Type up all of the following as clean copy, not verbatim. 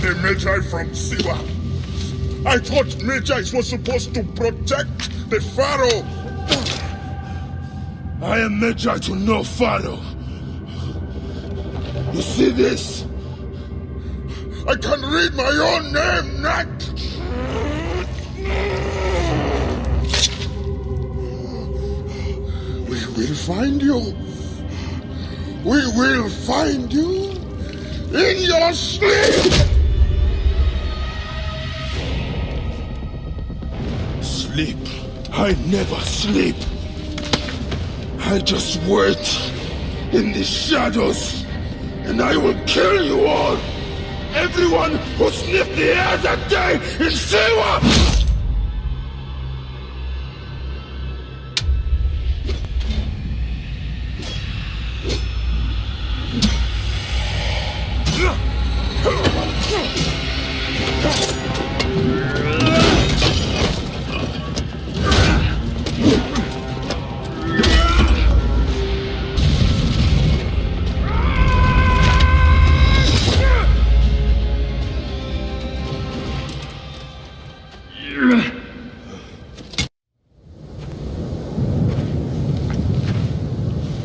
the Magi from Siwa. I thought Magi was supposed to protect the Pharaoh. I am Magi to no Pharaoh. You see this? I can read my own name, Nat. We will find you. We will find you in your sleep. Sleep? I never sleep. I just wait in the shadows, and I will kill you all. Everyone who sniffed the air that day in Siwa!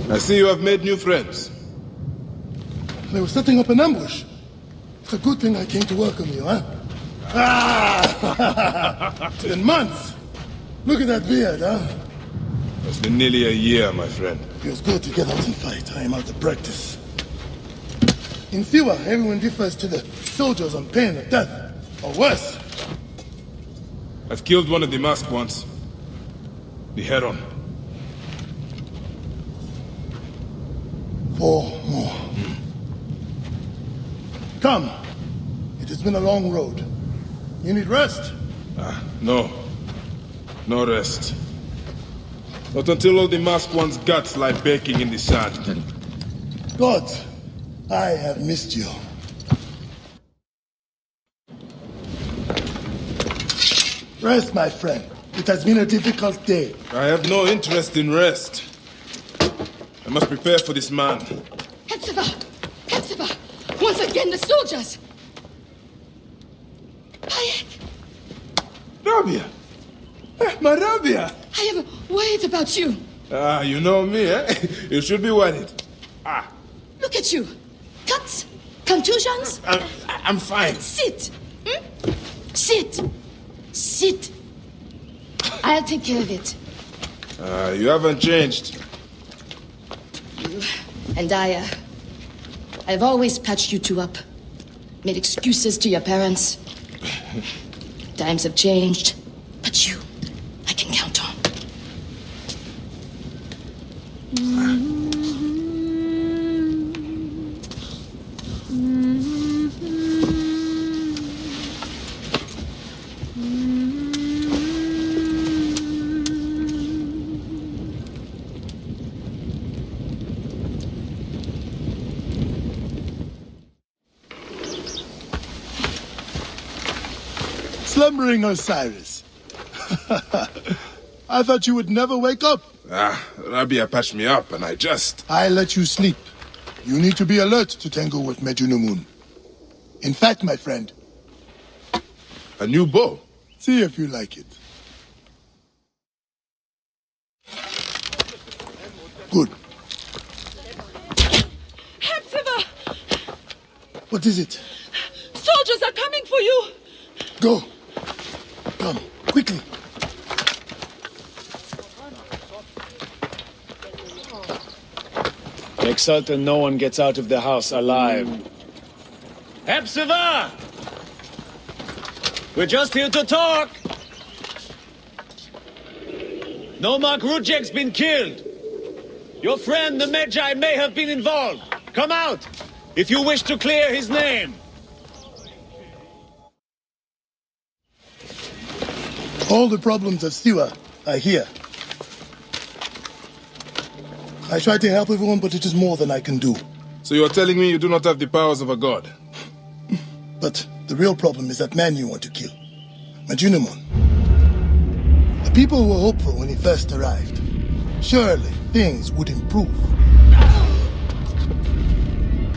I see you have made new friends. They were setting up an ambush. It's a good thing I came to welcome you, huh? Ah! It's been months. Look at that beard, huh? It's been nearly a year, my friend. Feels good to get out and fight. I am out of practice. In Siwa, everyone defers to the soldiers on pain of death, or worse. I've killed one of the masked ones. The Heron. 4 more. Come. It has been a long road. You need rest? No. No rest. Not until all the masked one's guts lie baking in the sand. God, I have missed you. Rest, my friend. It has been a difficult day. I have no interest in rest. I must prepare for this man. Hepzibah! Hepzibah! Once again, the soldiers! Bayek! Rabia! My Rabia! I have worried about you. You know me, eh? You should be worried. Look at you. Cuts, contusions. I'm fine. Sit. Sit. Sit. I'll take care of it. You haven't changed. And I've always patched you two up. Made excuses to your parents. Times have changed. But you, I can count on. Slumbering Osiris. I thought you would never wake up. Rabia patched me up and I let you sleep. You need to be alert to tangle with Medunamun. In fact, my friend. A new bow? See if you like it. Good. Hepzibah! What is it? Soldiers are coming for you! Go. Come, quickly. Make certain no one gets out of the house alive. Hepzibah! We're just here to talk. Nomak Rujek's been killed. Your friend, the Magi, may have been involved. Come out, if you wish to clear his name. All the problems of Siwa are here. I try to help everyone, but it is more than I can do. So you're telling me you do not have the powers of a god? But the real problem is that man you want to kill. Medunamun. The people were hopeful when he first arrived. Surely things would improve.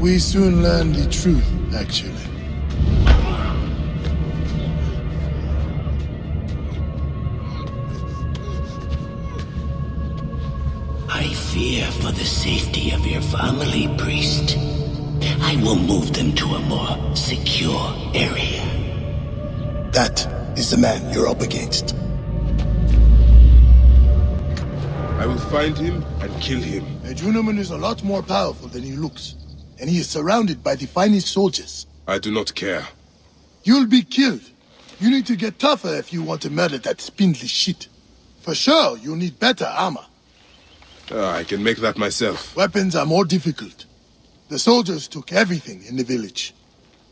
We soon learned the truth, actually. fear for the safety of your family, priest. I will move them to a more secure area. That is the man you're up against. I will find him and kill him. Mejunaman is a lot more powerful than he looks, and he is surrounded by the finest soldiers. I do not care. You'll be killed. You need to get tougher if you want to murder that spindly shit. For sure, you'll need better armor. I can make that myself. Weapons are more difficult. The soldiers took everything in the village.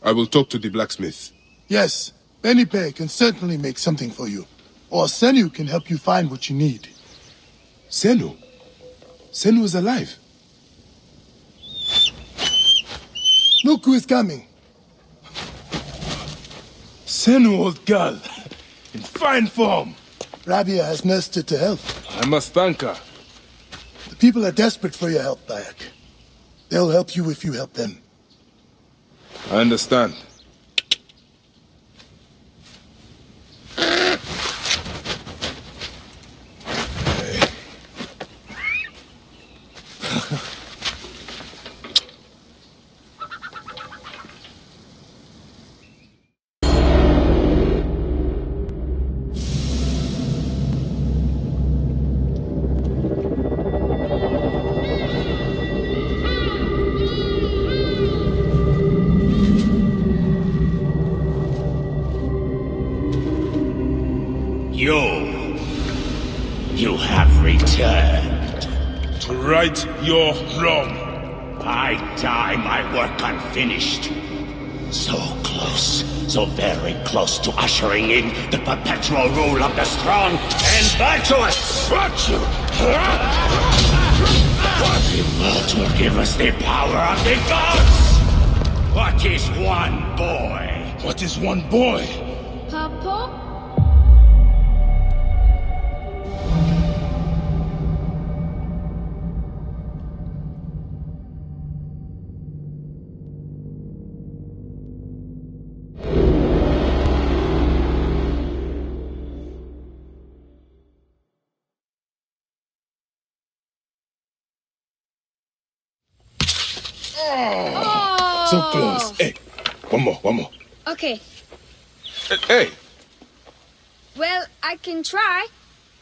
I will talk to the blacksmith. Yes, Benipe can certainly make something for you. Or Senu can help you find what you need. Senu? Senu is alive. Look who is coming. Senu, old girl. In fine form. Rabia has nursed her to health. I must thank her. The people are desperate for your help, Dayak. They'll help you if you help them. I understand. You have returned. To right your wrong. I die my work unfinished. So close, so very close to ushering in the perpetual rule of the strong and virtuous. Virtue! What will give us the power of the gods? What is one boy? What is one boy? Papa? So close. Hey, one more. Okay, Hey, well, I can try.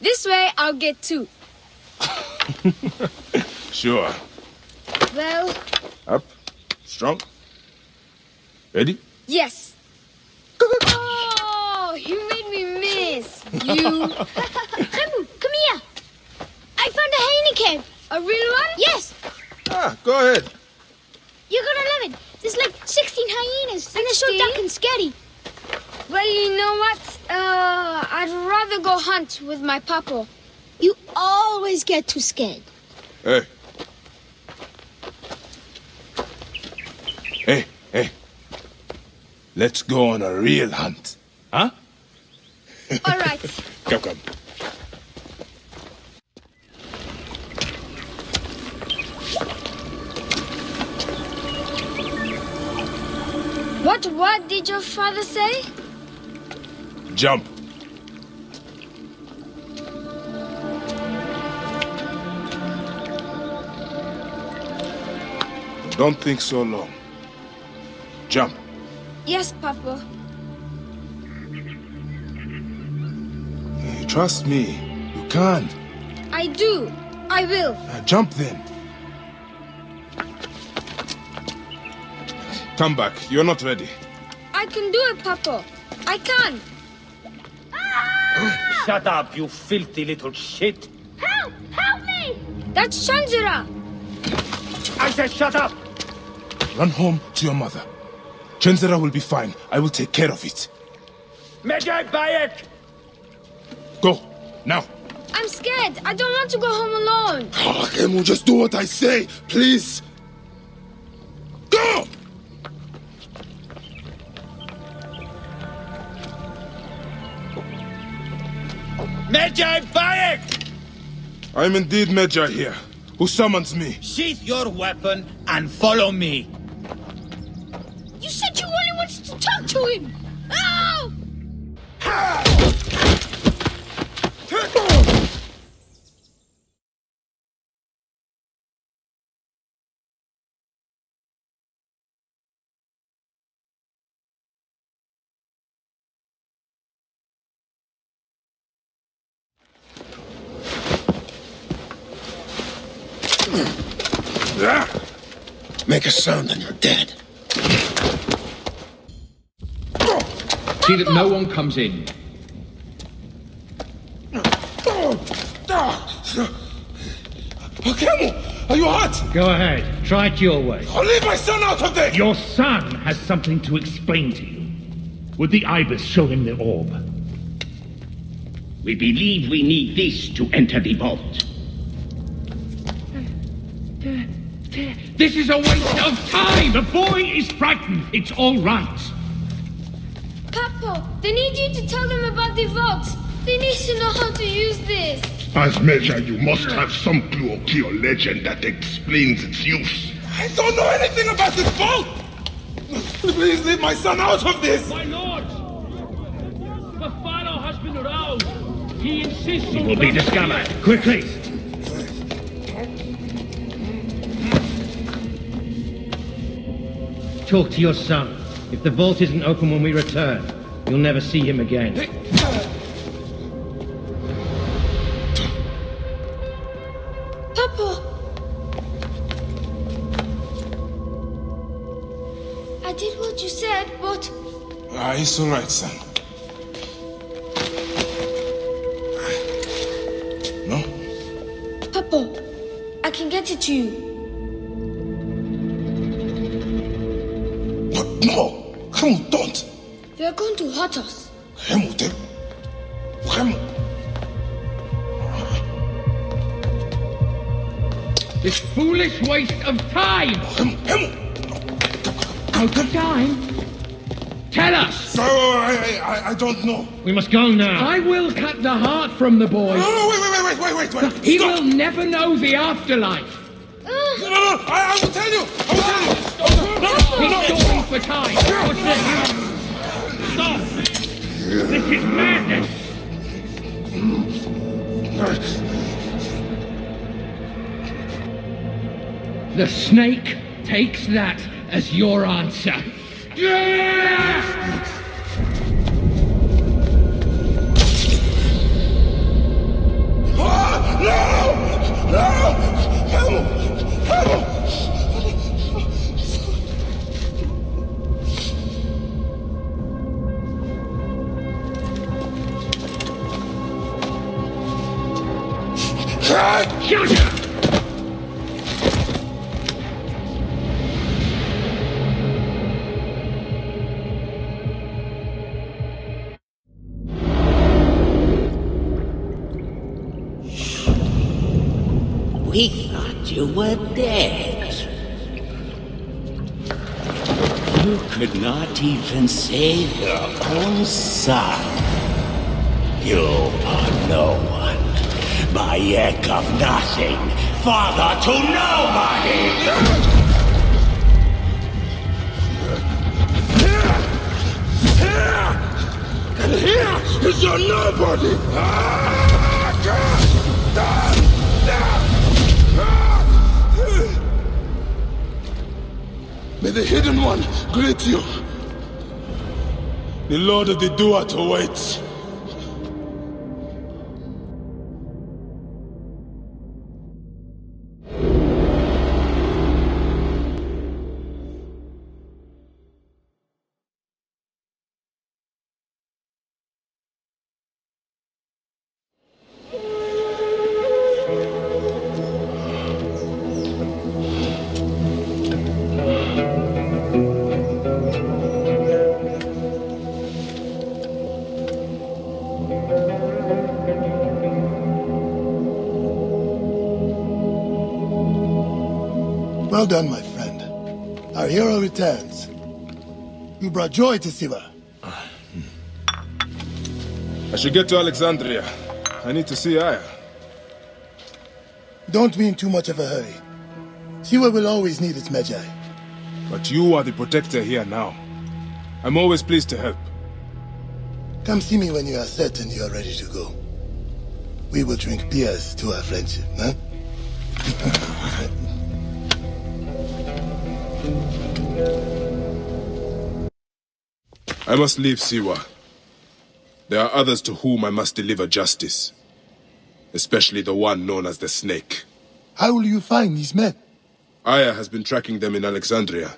This way I'll get two. sure. Well, Up, strong. Ready? yes. Oh, you made me miss. You. Remu, come here. I found a hyena cave. A real one? Yes, Go ahead. you're gonna love it. There's like 16 hyenas, and they're so 16? dark and scary. Well, you know what? I'd rather go hunt with my papa. You always get too scared. Hey. Hey. Let's go on a real hunt. Huh? All right. Come. What did your father say? Jump. Don't think so long. Jump. Yes, Papa. Trust me. You can. I do. I will. Jump then. Come back. You're not ready. I can do it, Papa. I can. Shut up, you filthy little shit. Help! Help me! That's Shanjura. I said shut up. Run home to your mother. Chenzera will be fine. I will take care of it. Medjay Bayek! Go. Now. I'm scared. I don't want to go home alone. Remu, just do what I say, please. Go! Medjay Bayek! I am indeed Medjay here. Who summons me? Sheath your weapon and follow me. You said you only wanted to talk to him. Oh! Make a sound and you're dead. See that no one comes in. Camel, are you hurt? Go ahead. Try it your way. I'll leave my son out of this! Your son has something to explain to you. Would the ibis show him the orb? We believe we need this to enter the vault. This is a waste of time! The boy is frightened. It's all right. Papa, they need you to tell them about the vault. They need to know how to use this. As measure, you must have some clue or key or legend that explains its use. I don't know anything about this vault! Please leave my son out of this! My lord! The Pharaoh has been aroused. He insists He on... will be discovered. Quickly! Talk to your son. If the vault isn't open when we return, you'll never see him again. Papa! I did what you said, but... It's all right, son. No? Papa, I can get it to you. No! Camel, don't! They're going to hurt us. Camel, Camel! This foolish waste of time! Camel! Out of time? Tell us! No, I don't know. We must go now. I will cut the heart from the boy. No, wait. He Stop. will never know the afterlife. No, I will tell you. He's going for time. What's this? Stop! This is madness! The snake takes that as your answer. Shut up! We thought you were dead. You could not even save your own son. You are no one. Bayek of nothing. Father to nobody! And here is your nobody! May the Hidden One greet you. The Lord of the Duat awaits. Well done, my friend. Our hero returns. You brought joy to Siva. I should get to Alexandria. I need to see Aya. Don't be in too much of a hurry. Siva will always need its Magi. But you are the protector here now. I'm always pleased to help. Come see me when you are certain you are ready to go. We will drink beers to our friendship, huh? I must leave Siwa. There are others to whom I must deliver justice. Especially the one known as the Snake. How will you find these men? Aya has been tracking them in Alexandria.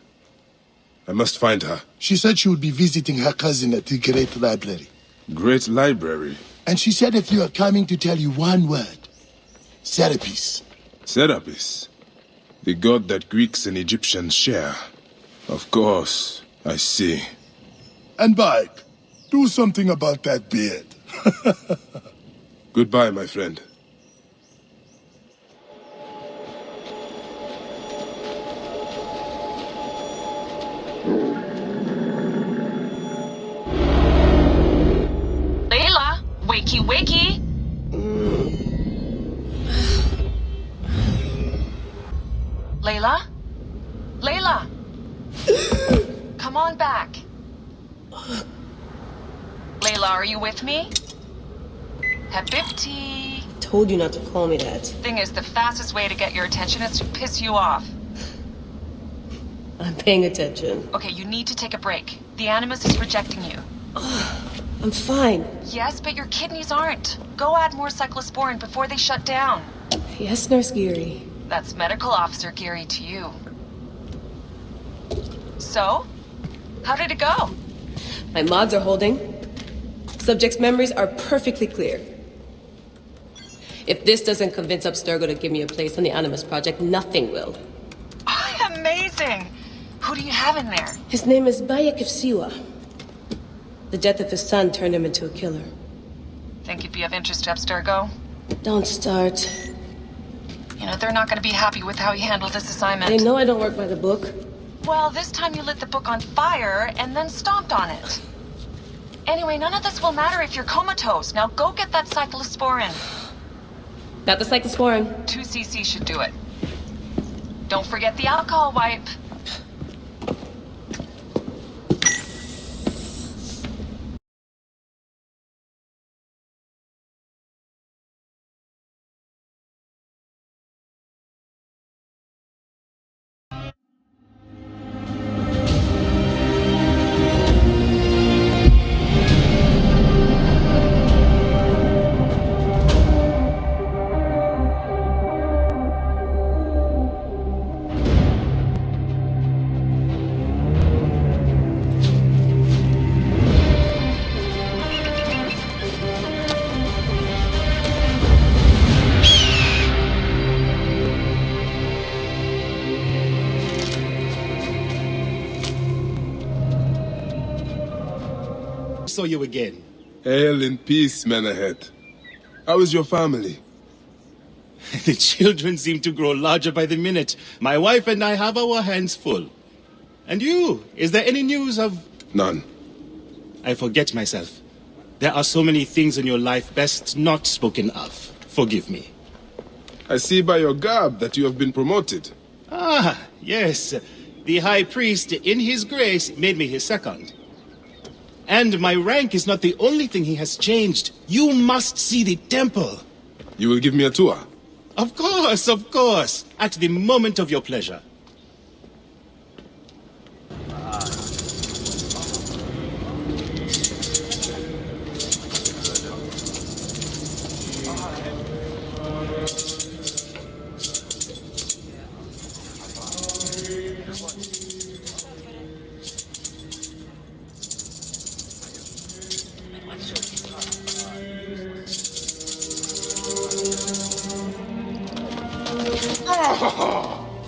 I must find her. She said she would be visiting her cousin at the Great Library. Great Library? And she said if you are coming to tell you one word, Serapis. Serapis? The god that Greeks and Egyptians share. Of course, I see. And Mike, do something about that beard. Goodbye, my friend. Layla, wakey wakey. Layla? Layla! Come on back. Layla, are you with me? Habibti. Told you not to call me that. Thing is, the fastest way to get your attention is to piss you off. I'm paying attention. Okay, you need to take a break. The Animus is rejecting you. I'm fine. Yes, but your kidneys aren't. Go add more cyclosporin before they shut down. Yes, Nurse Geary. That's Medical Officer Geary to you. So? How did it go? My mods are holding. Subject's memories are perfectly clear. If this doesn't convince Abstergo to give me a place on the Animus Project, nothing will. Amazing! Who do you have in there? His name is Bayek of Siwa. The death of his son turned him into a killer. Think you'd be of interest to Abstergo? Don't start. You know, they're not going to be happy with how he handled this assignment. They know I don't work by the book. Well, this time you lit the book on fire and then stomped on it. Anyway, none of this will matter if you're comatose. Now go get that cyclosporin. Got the cyclosporin. 2 cc should do it. Don't forget the alcohol wipe. Saw you again. Hail in peace, Menahet. How is your family? The children seem to grow larger by the minute. My wife and I have our hands full. And you? Is there any news of... None. I forget myself. There are so many things in your life best not spoken of. Forgive me. I see by your garb that you have been promoted. Ah, yes. The High Priest, in his grace, made me his second. And my rank is not the only thing he has changed. You must see the temple. You will give me a tour? Of course, of course. At the moment of your pleasure.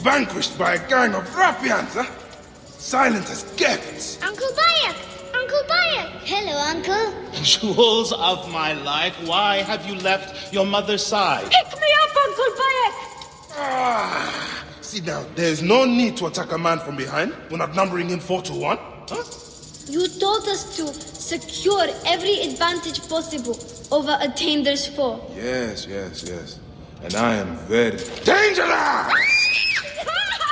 Vanquished by a gang of ruffians, huh? Silent as gifts. Uncle Bayek! Uncle Bayek! Hello, Uncle. Jewels of my life, why have you left your mother's side? Pick me up, Uncle Bayek! See now, there's no need to attack a man from behind. We're not numbering him 4-1, huh? You told us to secure every advantage possible over a dangerous foe. Yes. And I am very... Dangerous!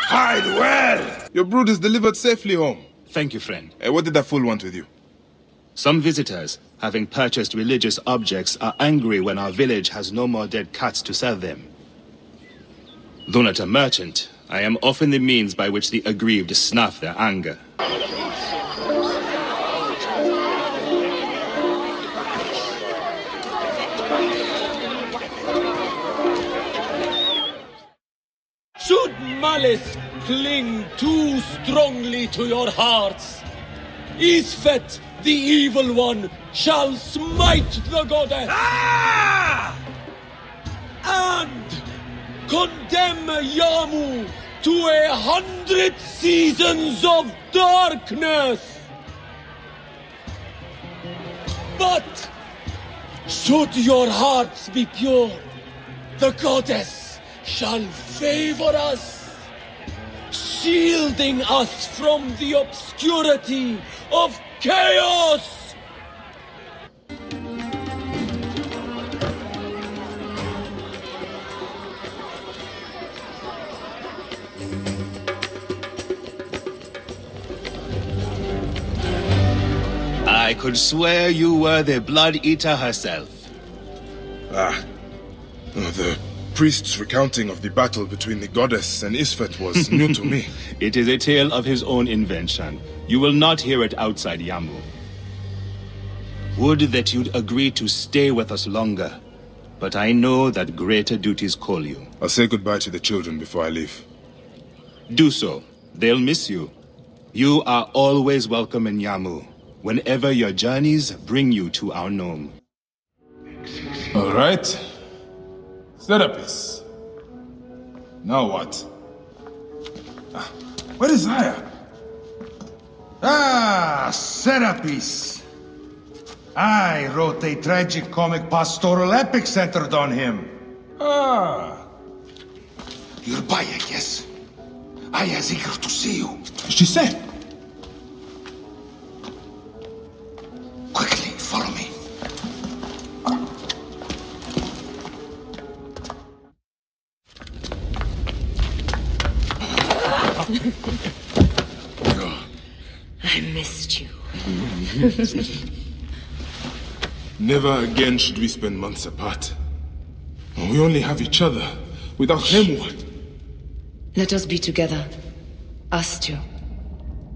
Hide well! Your brood is delivered safely home. Thank you, friend. What did that fool want with you? Some visitors, having purchased religious objects, are angry when our village has no more dead cats to sell them. Though not a merchant, I am often the means by which the aggrieved snuff their anger. malice cling too strongly to your hearts, Isfet, the evil one, shall smite the goddess and condemn Yamu to 100 seasons of darkness. But should your hearts be pure, the goddess shall favor us, shielding us from the obscurity of chaos. I could swear you were the Blood Eater herself. The priest's recounting of the battle between the goddess and Isfet was new to me. It is a tale of his own invention. You will not hear it outside Yamu. Would that you'd agree to stay with us longer, but I know that greater duties call you. I'll say goodbye to the children before I leave. Do so. They'll miss you. You are always welcome in Yamu, whenever your journeys bring you to our gnome. All right. Serapis. Now what? Where is Aya? Serapis. I wrote a tragic comic pastoral epic centered on him. You're Baya, yes? Aya's eager to see you. She said. Quickly, follow me. I missed you. Never again should we spend months apart. We only have each other. Without him, what? Let us be together. Us two.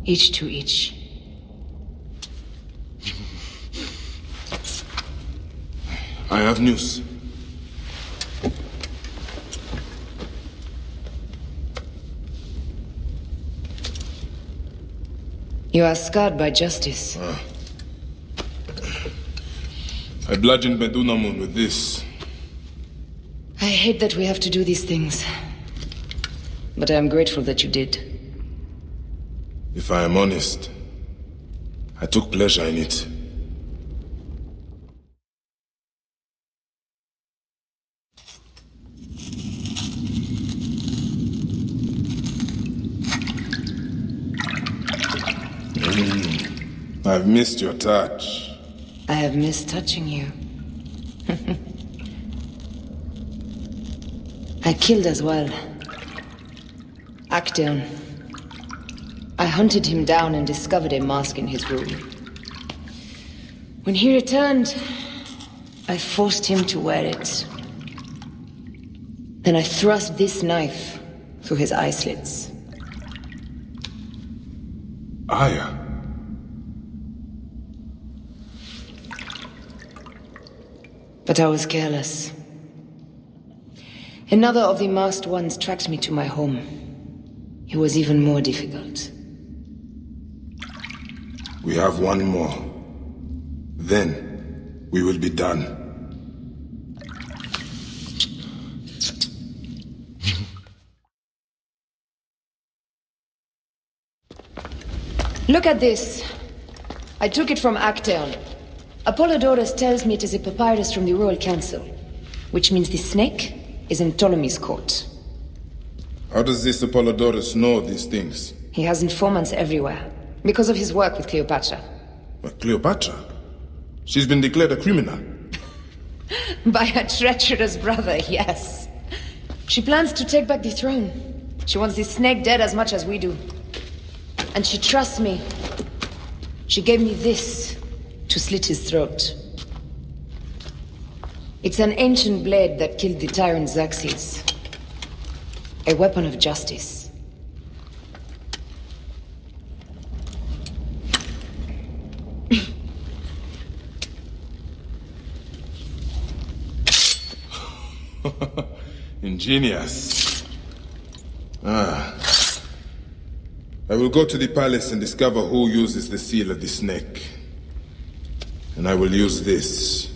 Each to each. I have news. You are scarred by justice. I bludgeoned Medunamun with this. I hate that we have to do these things. But I am grateful that you did. If I am honest, I took pleasure in it. I've missed your touch. I have missed touching you. I killed as well. Actaeon. I hunted him down and discovered a mask in his room. When he returned, I forced him to wear it. Then I thrust this knife through his eye slits. Aya. But I was careless. Another of the masked ones tracked me to my home. It was even more difficult. We have one more. Then, we will be done. Look at this. I took it from Actaeon. Apollodorus tells me it is a papyrus from the Royal Council, which means the snake is in Ptolemy's court. How does this Apollodorus know these things? He has informants everywhere, because of his work with Cleopatra. But Cleopatra? She's been declared a criminal. By her treacherous brother, yes. She plans to take back the throne. She wants the snake dead as much as we do. And she trusts me. She gave me this to slit his throat. It's an ancient blade that killed the tyrant Xerxes. A weapon of justice. Ingenious. Ah. I will go to the palace and discover who uses the seal of the snake. And I will use this.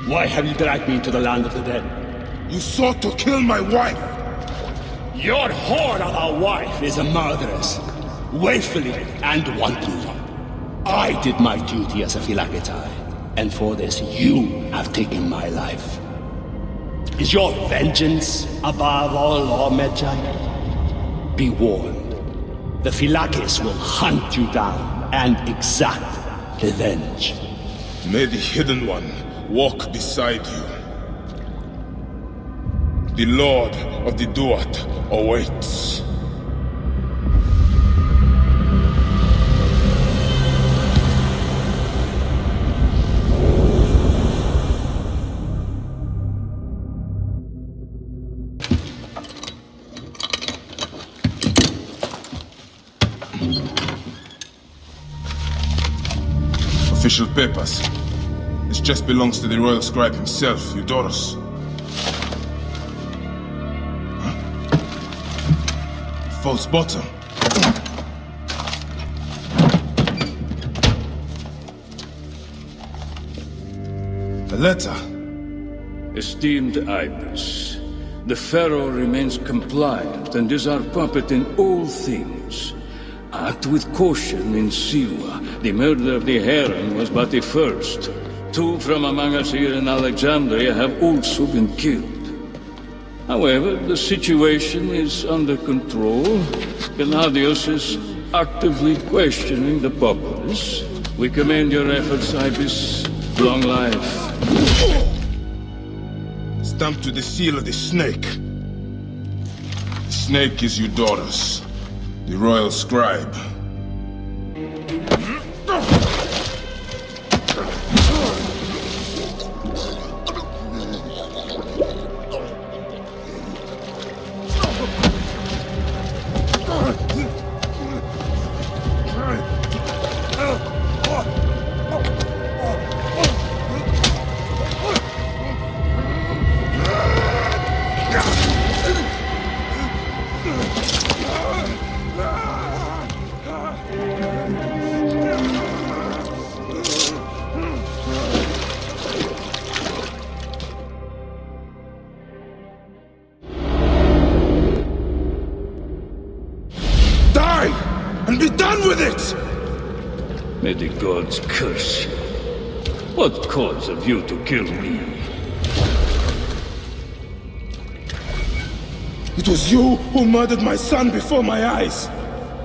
Why have you dragged me to the land of the dead? You sought to kill my wife! Your whore of a wife is a murderess, willfully and wantonly. I did my duty as a phylactery, and for this you have taken my life. Is your vengeance above all law, Medjay? Be warned, the Phylakis will hunt you down and exact revenge. May the Hidden One walk beside you. The Lord of the Duat awaits. Official papers. This chest belongs to the royal scribe himself, Eudoros. Huh? False bottom. A letter. Esteemed Ibis, the Pharaoh remains compliant and is our puppet in all things. Act with caution in Siwa. The murder of the Heron was but the first. 2 from among us here in Alexandria have also been killed. However, the situation is under control. Gennadios is actively questioning the populace. We commend your efforts, Ibis. Long life. Stamped with the seal of the snake. The snake is Eudoros, the royal scribe. And be done with it! May the gods curse you. What cause have you to kill me? It was you who murdered my son before my eyes.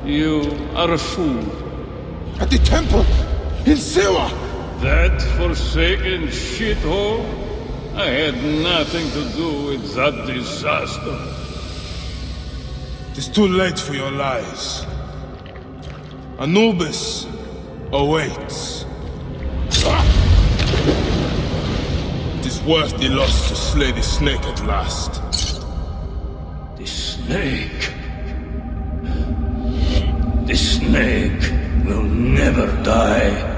You are a fool. At the temple, in Siwa! That forsaken shithole? I had nothing to do with that disaster. It is too late for your lies. Anubis awaits. It is worth the loss to slay the snake at last. The snake? The snake will never die.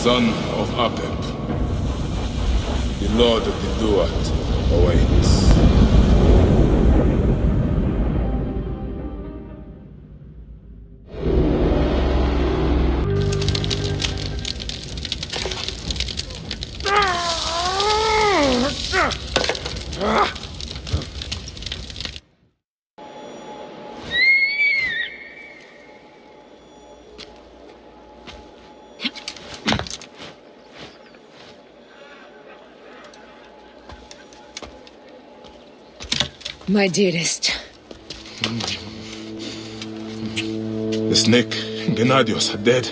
Son of Apep, the Lord of the Duat awaits. My dearest. The snake, Gennadios, are dead.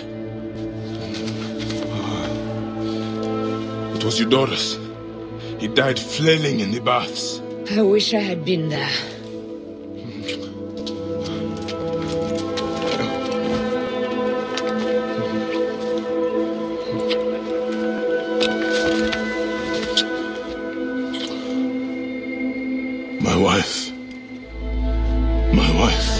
It was Eudoros. He died flailing in the baths. I wish I had been there. My wife. My wife.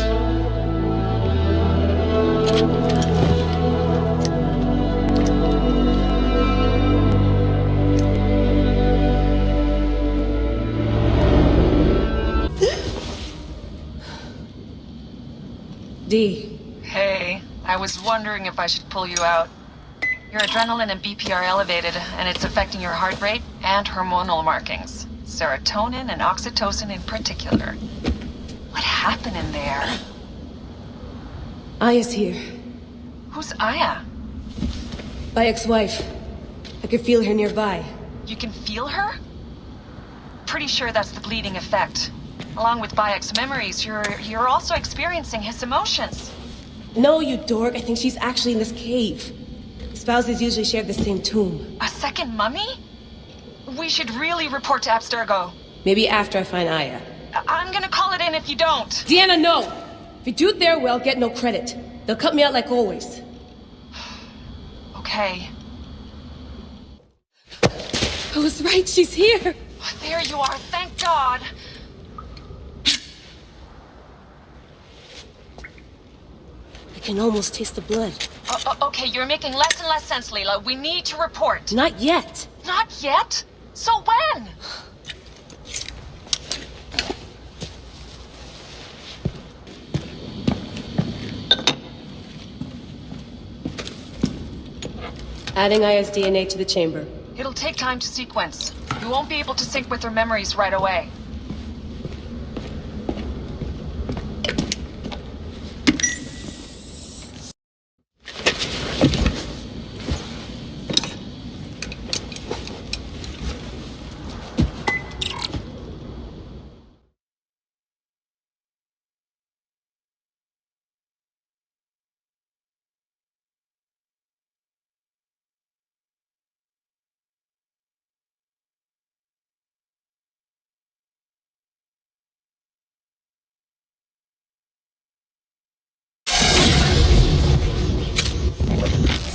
Hey, I was wondering if I should pull you out. Your adrenaline and BP are elevated, and it's affecting your heart rate and hormonal markings. Serotonin and oxytocin in particular. What happened in there? Aya's here. Who's Aya? My ex-wife. I could feel her nearby. You can feel her? Pretty sure that's the bleeding effect. Along with Bayek's memories, you're also experiencing his emotions. No, you dork. I think she's actually in this cave. Spouses usually share the same tomb. A second mummy? We should really report to Abstergo. Maybe after I find Aya. I'm gonna call it in if you don't. Deanna, no! If you do it there, well, get no credit. They'll cut me out like always. Okay. I was right, she's here! There you are, thank God. I can almost taste the blood. Okay, you're making less and less sense, Leela. We need to report. Not yet. Not yet? So when? Adding Aya's DNA to the chamber. It'll take time to sequence. You won't be able to sync with her memories right away.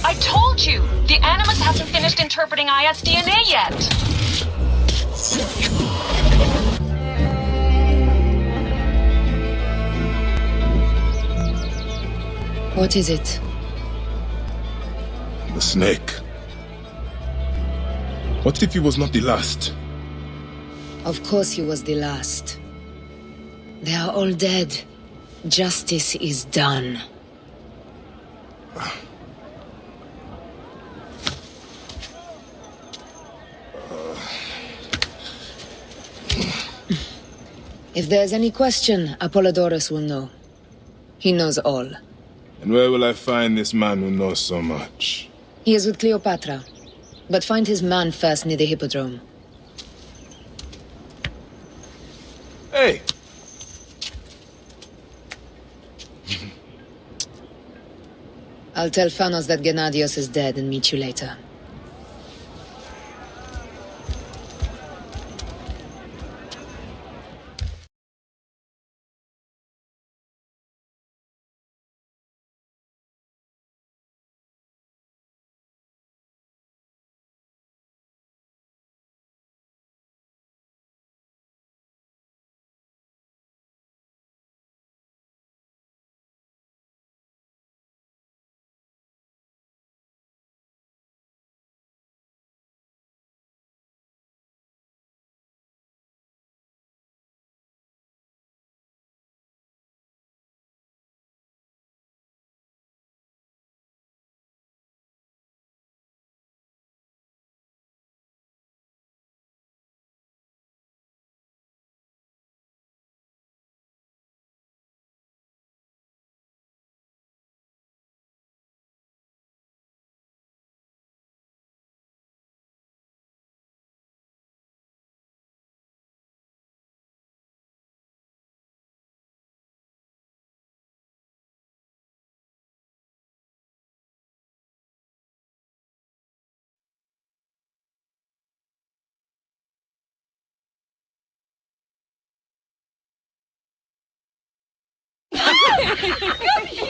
I told you! The Animus hasn't finished interpreting Aya's DNA yet! What is it? The snake. What if he was not the last? Of course he was the last. They are all dead. Justice is done. If there's any question, Apollodorus will know. He knows all. And where will I find this man who knows so much? He is with Cleopatra. But find his man first near the Hippodrome. Hey! I'll tell Phanos that Gennadios is dead and meet you later.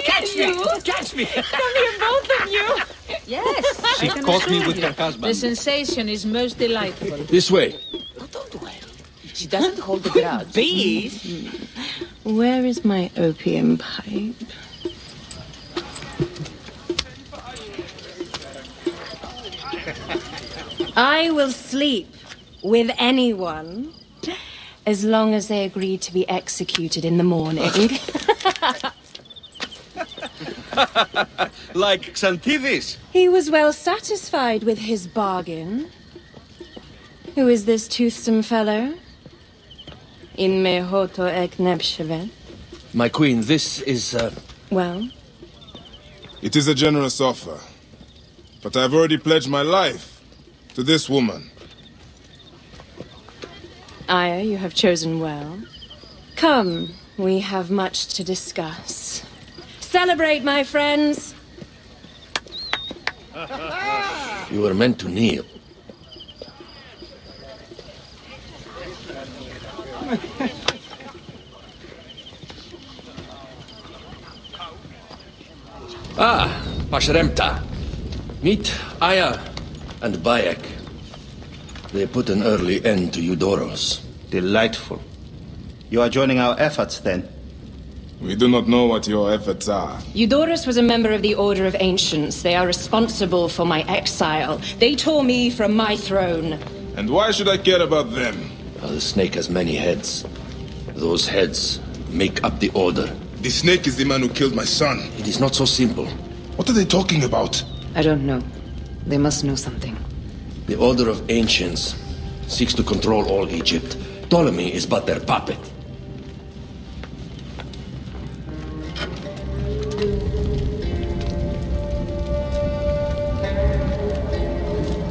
Catch me! Catch me! Come here, both of you! Yes, She caught me with her husband. The sensation is most delightful. This way. She doesn't hold the grudge. Bees? Where is my opium pipe? I will sleep with anyone as long as they agree to be executed in the morning. Like Xanthivis. He was well satisfied with his bargain. Who is this toothsome fellow? In me hoto ek nebshevet. My queen, this is, Well? It is a generous offer. But I've already pledged my life to this woman. Aya, you have chosen well. Come, we have much to discuss. Celebrate, my friends! you were meant to kneel. Pashremta. Meet Aya and Bayek. They put an early end to Eudoros. Delightful. You are joining our efforts, then? We do not know what your efforts are. Eudoros was a member of the Order of Ancients. They are responsible for my exile. They tore me from my throne. And why should I care about them? The snake has many heads. Those heads make up the Order. The snake is the man who killed my son. It is not so simple. What are they talking about? I don't know. They must know something. The Order of Ancients seeks to control all Egypt. Ptolemy is but their puppet.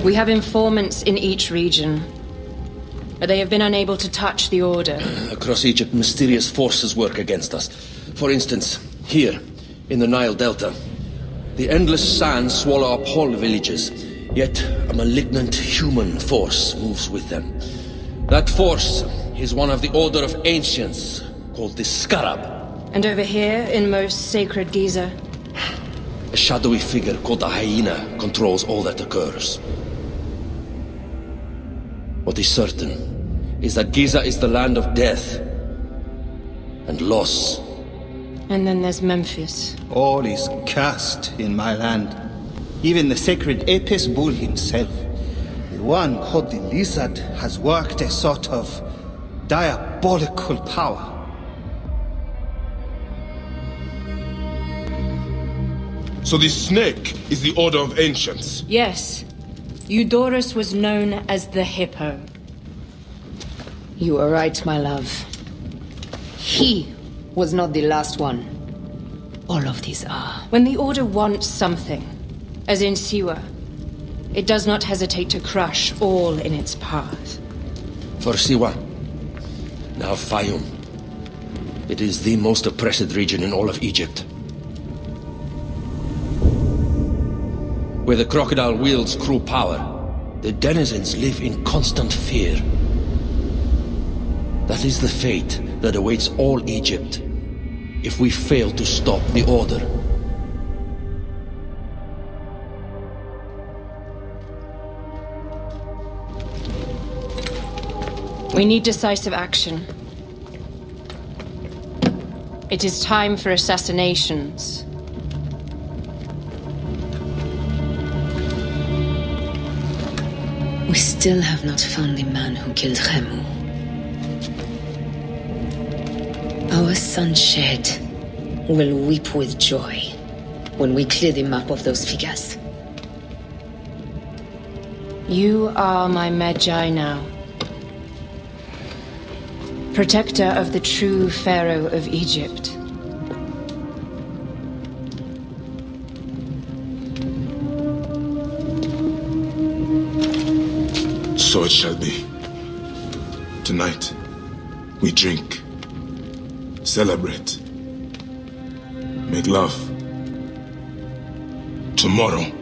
We have informants in each region, but they have been unable to touch the Order. Across Egypt, mysterious forces work against us. For instance, here, in the Nile Delta, the endless sands swallow up whole villages, yet a malignant human force moves with them. That force is one of the Order of Ancients, called the Scarab. And over here, in most sacred Giza? A shadowy figure called the Hyena controls all that occurs. What is certain is that Giza is the land of death and loss. And then there's Memphis. All is cursed in my land. Even the sacred Apis bull himself. The one called the Lizard has worked a sort of diabolical power. So the snake is the Order of Ancients? Yes. Eudoros was known as the Hippo. You are right, my love. He was not the last one. All of these are. When the Order wants something, as in Siwa, it does not hesitate to crush all in its path. For Siwa, now Fayum, it is the most oppressed region in all of Egypt. Where the crocodile wields cruel power, the denizens live in constant fear. That is the fate that awaits all Egypt if we fail to stop the Order. We need decisive action. It is time for assassinations. We still have not found the man who killed Khemu. Our son Shed will weep with joy when we clear the map of those figures. You are my Magi now. Protector of the true Pharaoh of Egypt. So it shall be. Tonight, we drink, celebrate, make love. Tomorrow,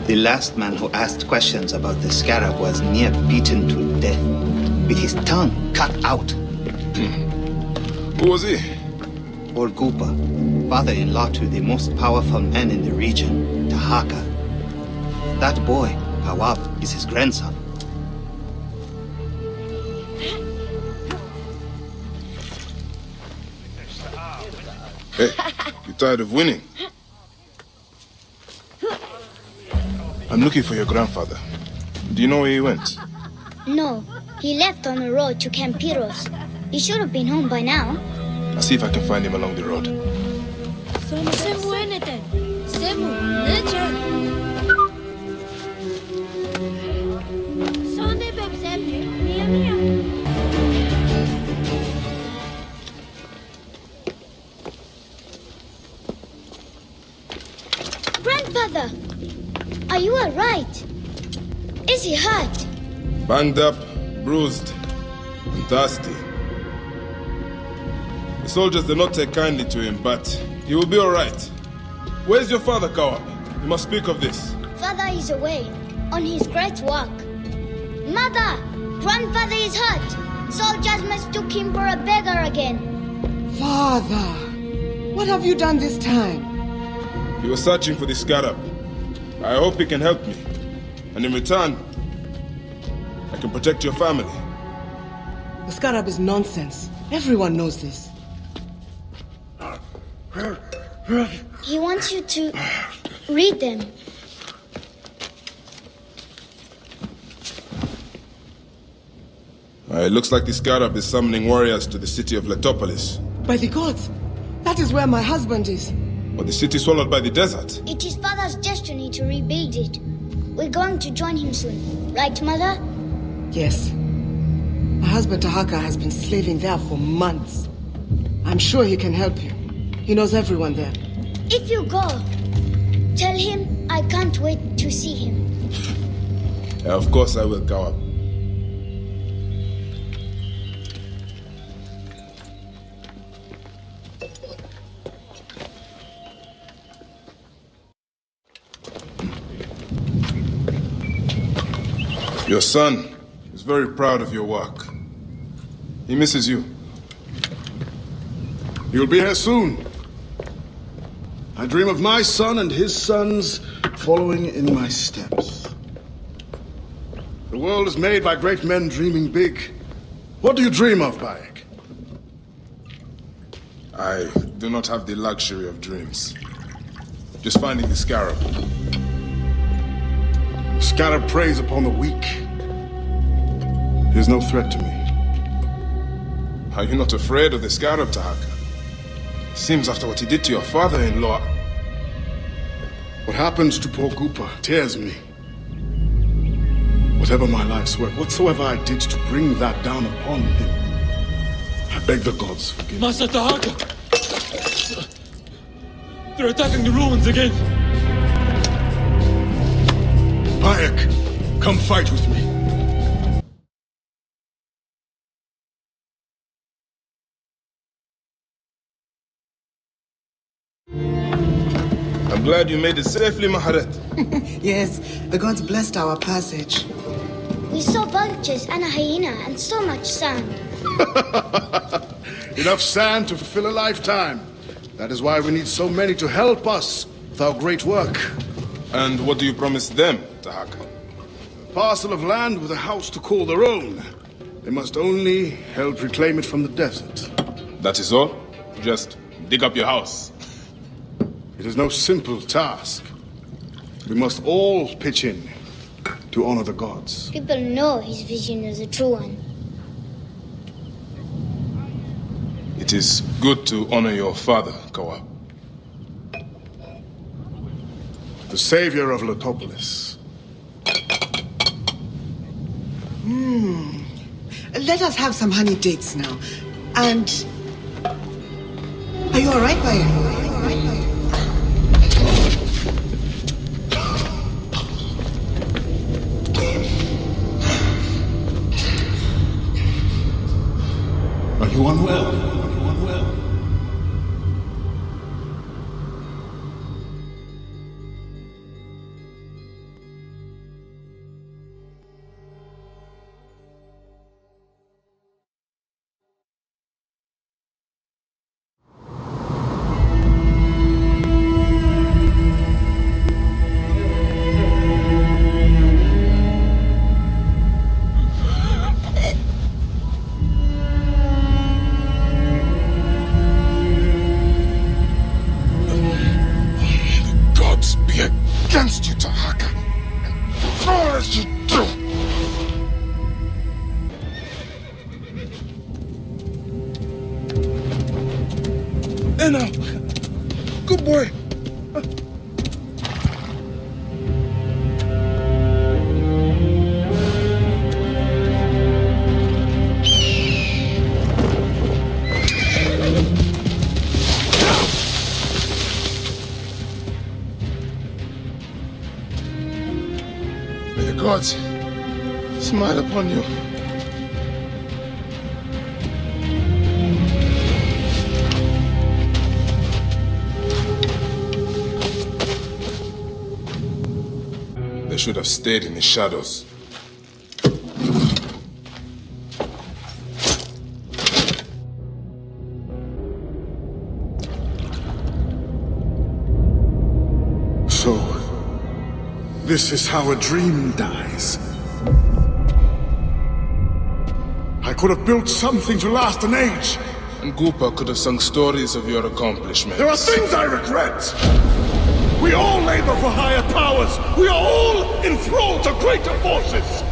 The last man who asked questions about the scarab was near beaten to death, with his tongue cut out. Who was he? Orgupa, father-in-law to the most powerful man in the region, Tahaka. That boy, Kawab, is his grandson. Hey, you tired of winning? I'm looking for your grandfather. Do you know where he went? No, he left on the road to Campiros. He should have been home by now. I'll see if I can find him along the road. Grandfather, are you all right? Is he hurt? Banged up, bruised, and thirsty. The soldiers did not take kindly to him, but he will be all right. Where's your father, Kawab? You must speak of this. Father is away, on his great work. Mother, grandfather is hurt. Soldiers mistook him for a beggar again. Father, what have you done this time? He was searching for the scarab. I hope he can help me. And in return, I can protect your family. The scarab is nonsense. Everyone knows this. He wants you to read them. It looks like the scarab is summoning warriors to the city of Letopolis. By the gods, that is where my husband is. Or the city swallowed by the desert. It is father's destiny to rebuild it. We're going to join him soon. Right, mother? Yes. My husband Tahaka has been slaving there for months. I'm sure he can help you. He knows everyone there. If you go, tell him I can't wait to see him. Yeah, of course I will, Kawab. Your son is very proud of your work. He misses you. You'll be here soon. I dream of my son and his sons following in my steps. The world is made by great men dreaming big. What do you dream of, Bayek? I do not have the luxury of dreams. Just finding the scarab. The scarab preys upon the weak. He is no threat to me. Are you not afraid of the scarab, Tahaka? Seems after what he did to your father-in-law. What happens to poor Gupa tears me. Whatever my life's work, whatsoever I did to bring that down upon him, I beg the gods forgive me. Master Tahaka! They're attacking the ruins again! Bayek, come fight with me. I'm glad you made it safely, Maharet. Yes, the gods blessed our passage. We saw vultures and a hyena and so much sand. Enough sand to fulfill a lifetime. That is why we need so many to help us with our great work. And what do you promise them, Tahaka? A parcel of land with a house to call their own. They must only help reclaim it from the desert. That is all? Just dig up your house. It is no simple task. We must all pitch in to honor the gods. People know his vision is a true one. It is good to honor your father, Kawab. The savior of Letopolis. Let us have some honey dates now. And... Are you alright, Bayek? Are you unwell? against you, Tahaka. And all that you do. Hey now, good boy. May the gods smile upon you. They should have stayed in the shadows. So, this is how a dream dies. I could have built something to last an age. And Goopa could have sung stories of your accomplishments. There are things I regret. We all labor for higher powers. We are all enthralled to greater forces.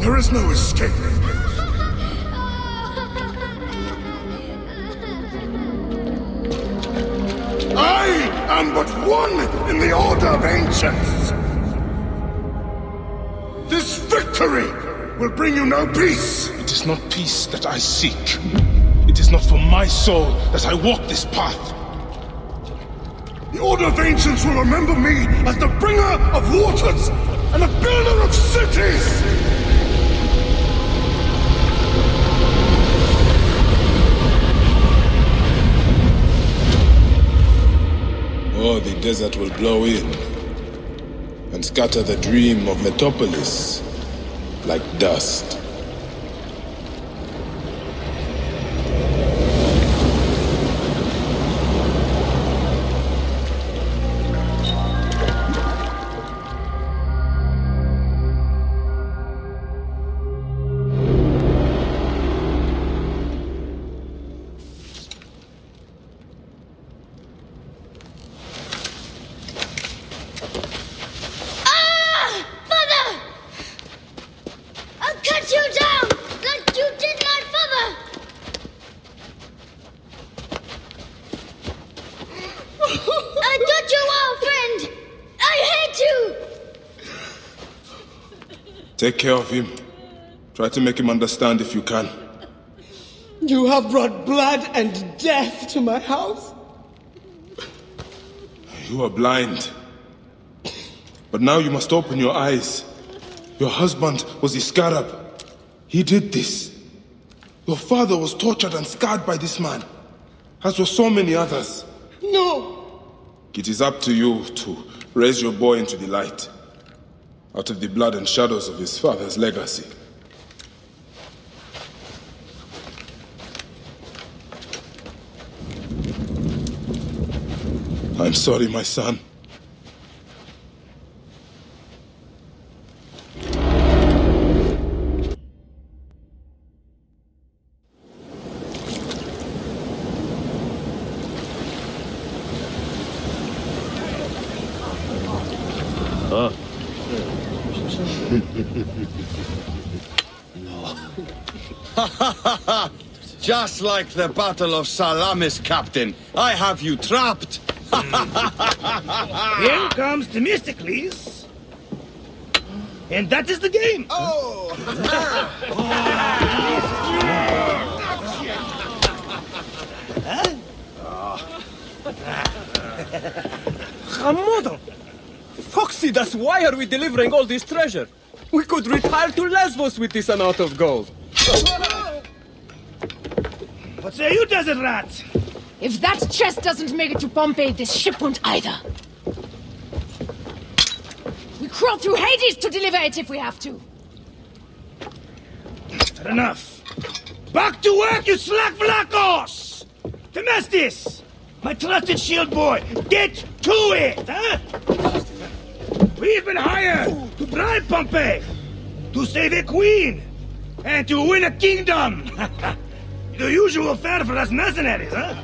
There is no escape. I am but one in the order of ancients. This victory will bring you no peace. It is not peace that I seek. It is not for my soul that I walk this path. The Order of Ancients will remember me as the bringer of waters and the builder of cities! Or the desert will blow in and scatter the dream of Metropolis like dust. Take care of him. Try to make him understand if you can. You have brought blood and death to my house. You are blind. But now you must open your eyes. Your husband was the scarab. He did this. Your father was tortured and scarred by this man, as were so many others. No! It is up to you to raise your boy into the light, out of the blood and shadows of his father's legacy. I'm sorry, my son. Just like the Battle of Salamis, Captain. I have you trapped. Here comes Themistocles. And that is the game. Oh! Hamodo! Foxidas, why are we delivering all this treasure? We could retire to Lesbos with this amount of gold. What say you, desert rat? If that chest doesn't make it to Pompeii, this ship won't either. We crawl through Hades to deliver it if we have to. Fair enough. Back to work, you slack vlakos! Themestis! My trusted shield boy, get to it, huh? We've been hired to bribe Pompeii, to save a queen, and to win a kingdom. The usual fare for us mercenaries, huh?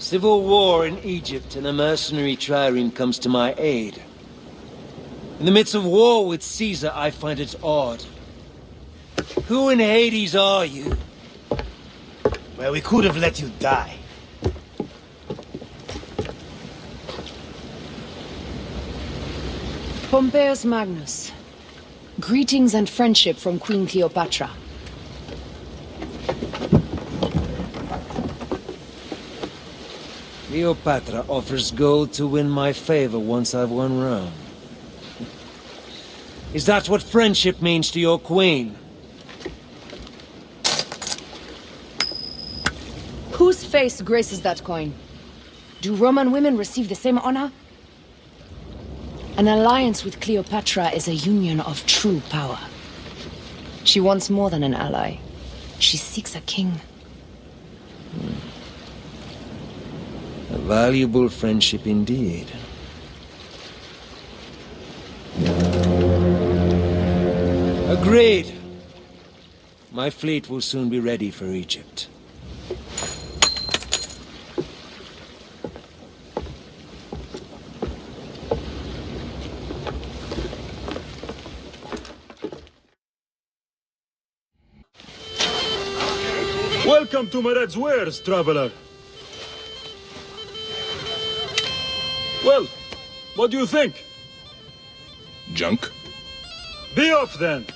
Civil war in Egypt, and a mercenary trireme comes to my aid. In the midst of war with Caesar, I find it odd. Who in Hades are you? Well, we could have let you die. Pompeius Magnus. Greetings and friendship from Queen Cleopatra. Cleopatra offers gold to win my favor once I've won Rome. Is that what friendship means to your queen? Whose face graces that coin? Do Roman women receive the same honor? An alliance with Cleopatra is a union of true power. She wants more than an ally. She seeks a king. A valuable friendship indeed. Agreed. My fleet will soon be ready for Egypt. Welcome to Mered's wares, traveler. Well, what do you think? Junk? Be off then!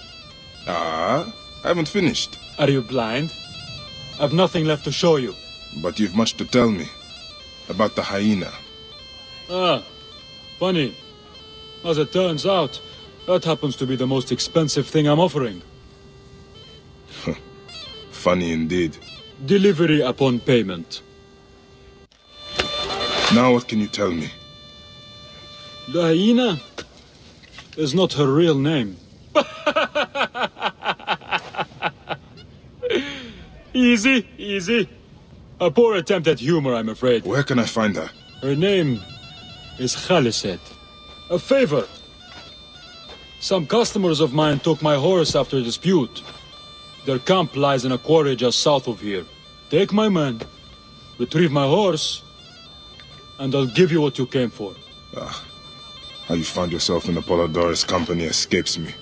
I haven't finished. Are you blind? I've nothing left to show you. But you've much to tell me. About the hyena. Ah, funny. As it turns out, that happens to be the most expensive thing I'm offering. Funny indeed. Delivery upon payment. Now what can you tell me? The hyena is not her real name. Easy, easy. A poor attempt at humor, I'm afraid. Where can I find her? Her name is Khaliset. A favor. Some customers of mine took my horse after a dispute. Their camp lies in a quarry just south of here. Take my men, retrieve my horse, and I'll give you what you came for. How you found yourself in Apollodorus' company escapes me.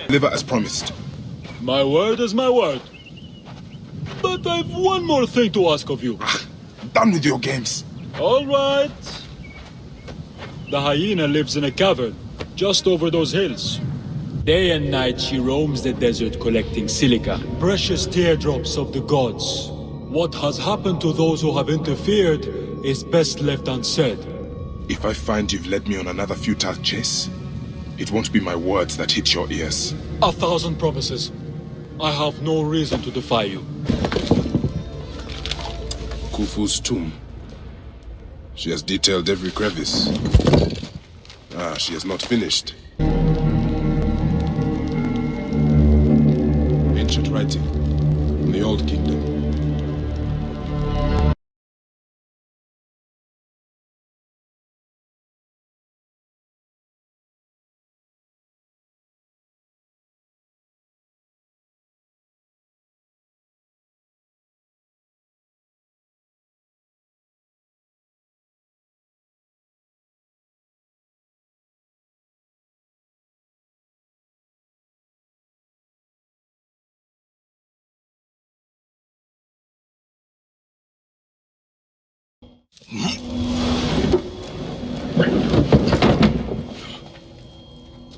Deliver as promised. My word is my word. But I've one more thing to ask of you. Done with your games. All right. The hyena lives in a cavern, just over those hills. Day and night she roams the desert collecting silica, precious teardrops of the gods. What has happened to those who have interfered is best left unsaid. If I find you've led me on another futile chase, it won't be my words that hit your ears. 1,000 promises. I have no reason to defy you. Khufu's tomb. She has detailed every crevice. She has not finished. Ancient writing from the Old Kingdom.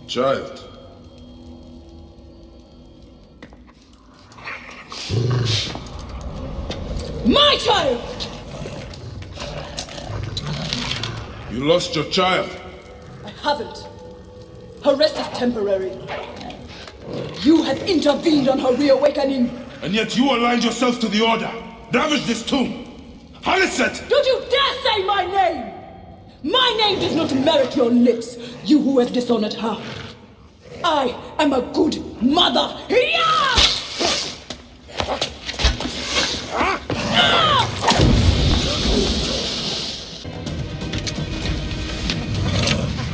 Child. My child! You lost your child. I haven't. Her rest is temporary. You have intervened on her reawakening. And yet you aligned yourself to the Order. Ravage this tomb. Khaliset! Don't you dare say my name! My name does not merit your lips, you who have dishonored her. I am a good mother.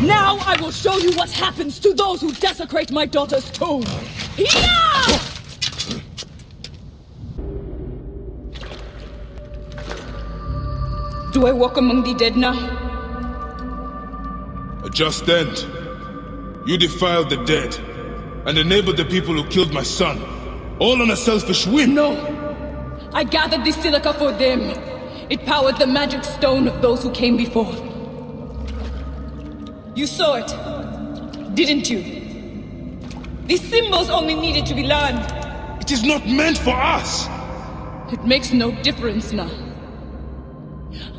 Now I will show you what happens to those who desecrate my daughter's tomb. Do I walk among the dead now? A just end. You defiled the dead and enabled the people who killed my son, all on a selfish whim. No. I gathered the silica for them. It powered the magic stone of those who came before. You saw it, didn't you? The symbols only needed to be learned. It is not meant for us. It makes no difference now.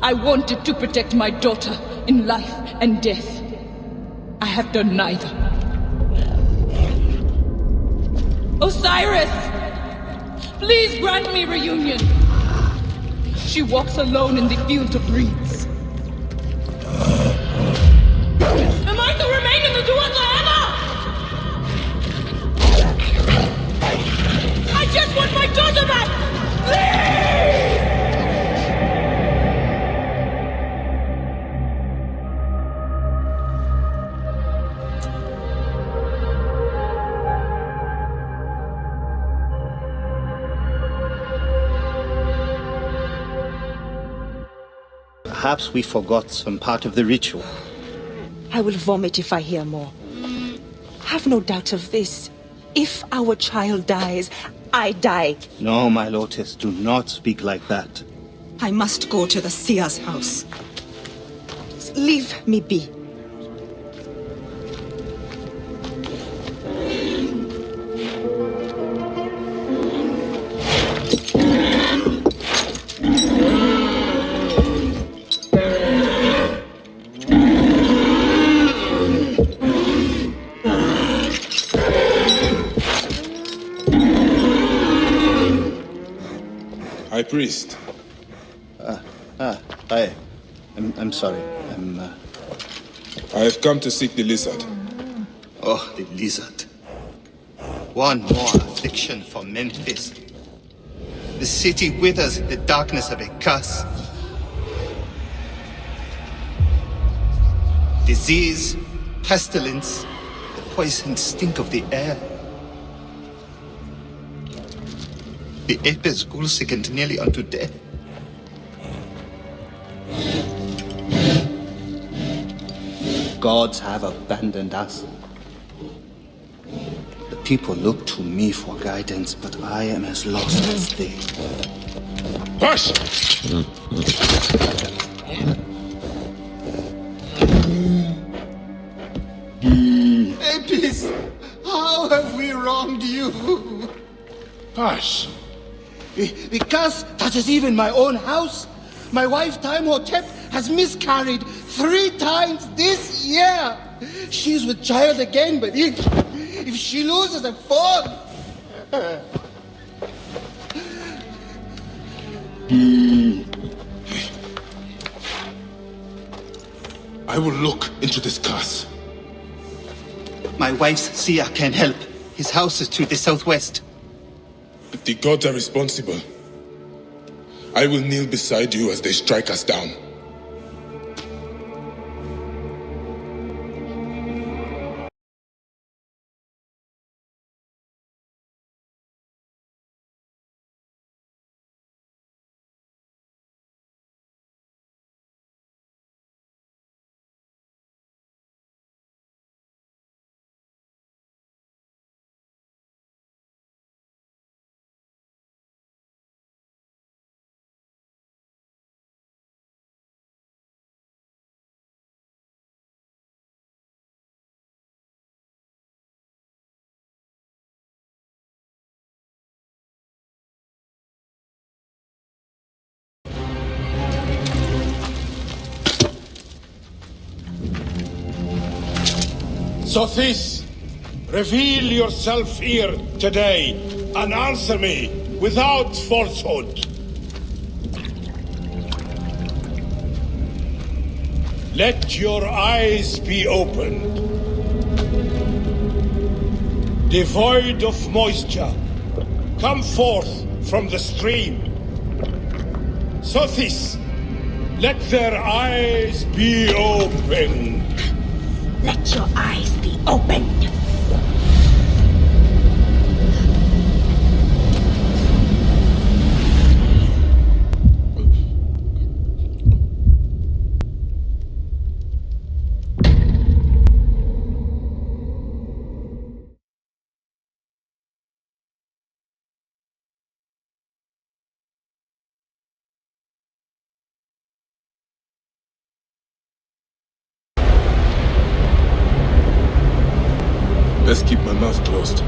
I wanted to protect my daughter in life and death. I have done neither. Osiris! Please grant me reunion. She walks alone in the field of reeds. Am I to remain in the Duat forever? I just want my daughter back! Please! Perhaps we forgot some part of the ritual. I will vomit if I hear more. Have no doubt of this. If our child dies, I die. No, my Lotus, do not speak like that. I must go to the seer's house. Leave me be. High Priest. I'm sorry. I have come to seek the lizard. Oh, the lizard. One more affliction for Memphis. The city withers in the darkness of a curse. Disease, pestilence, the poison stink of the air. The ape is ghoul-sickened nearly unto death. Gods have abandoned us. The people look to me for guidance, but I am as lost as they. Hush! Apis, how have we wronged you? Hush! The curse touches even my own house. My wife, Timehotep, has miscarried 3 times this year. She's with child again, but if she loses a 4th... I will look into this curse. My wife's seer can help. His house is to the southwest. If the gods are responsible, I will kneel beside you as they strike us down. Sothis, reveal yourself here today and answer me without falsehood. Let your eyes be opened. Devoid of moisture, come forth from the stream. Sothis, let their eyes be opened. Let your eyes be opened. Best keep my mouth closed.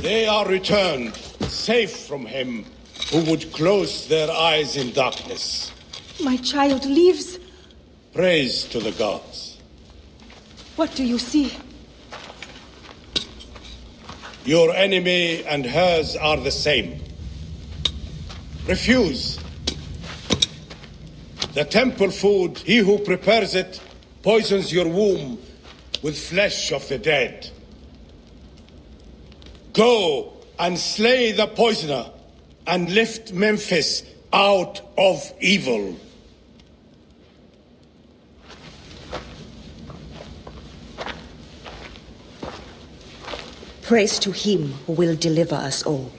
They are returned, safe from him who would close their eyes in darkness. My child lives. Praise to the gods. What do you see? Your enemy and hers are the same. Refuse, The temple food, he who prepares it, poisons your womb with flesh of the dead. Go and slay the poisoner and lift Memphis out of evil. Praise to him who will deliver us all.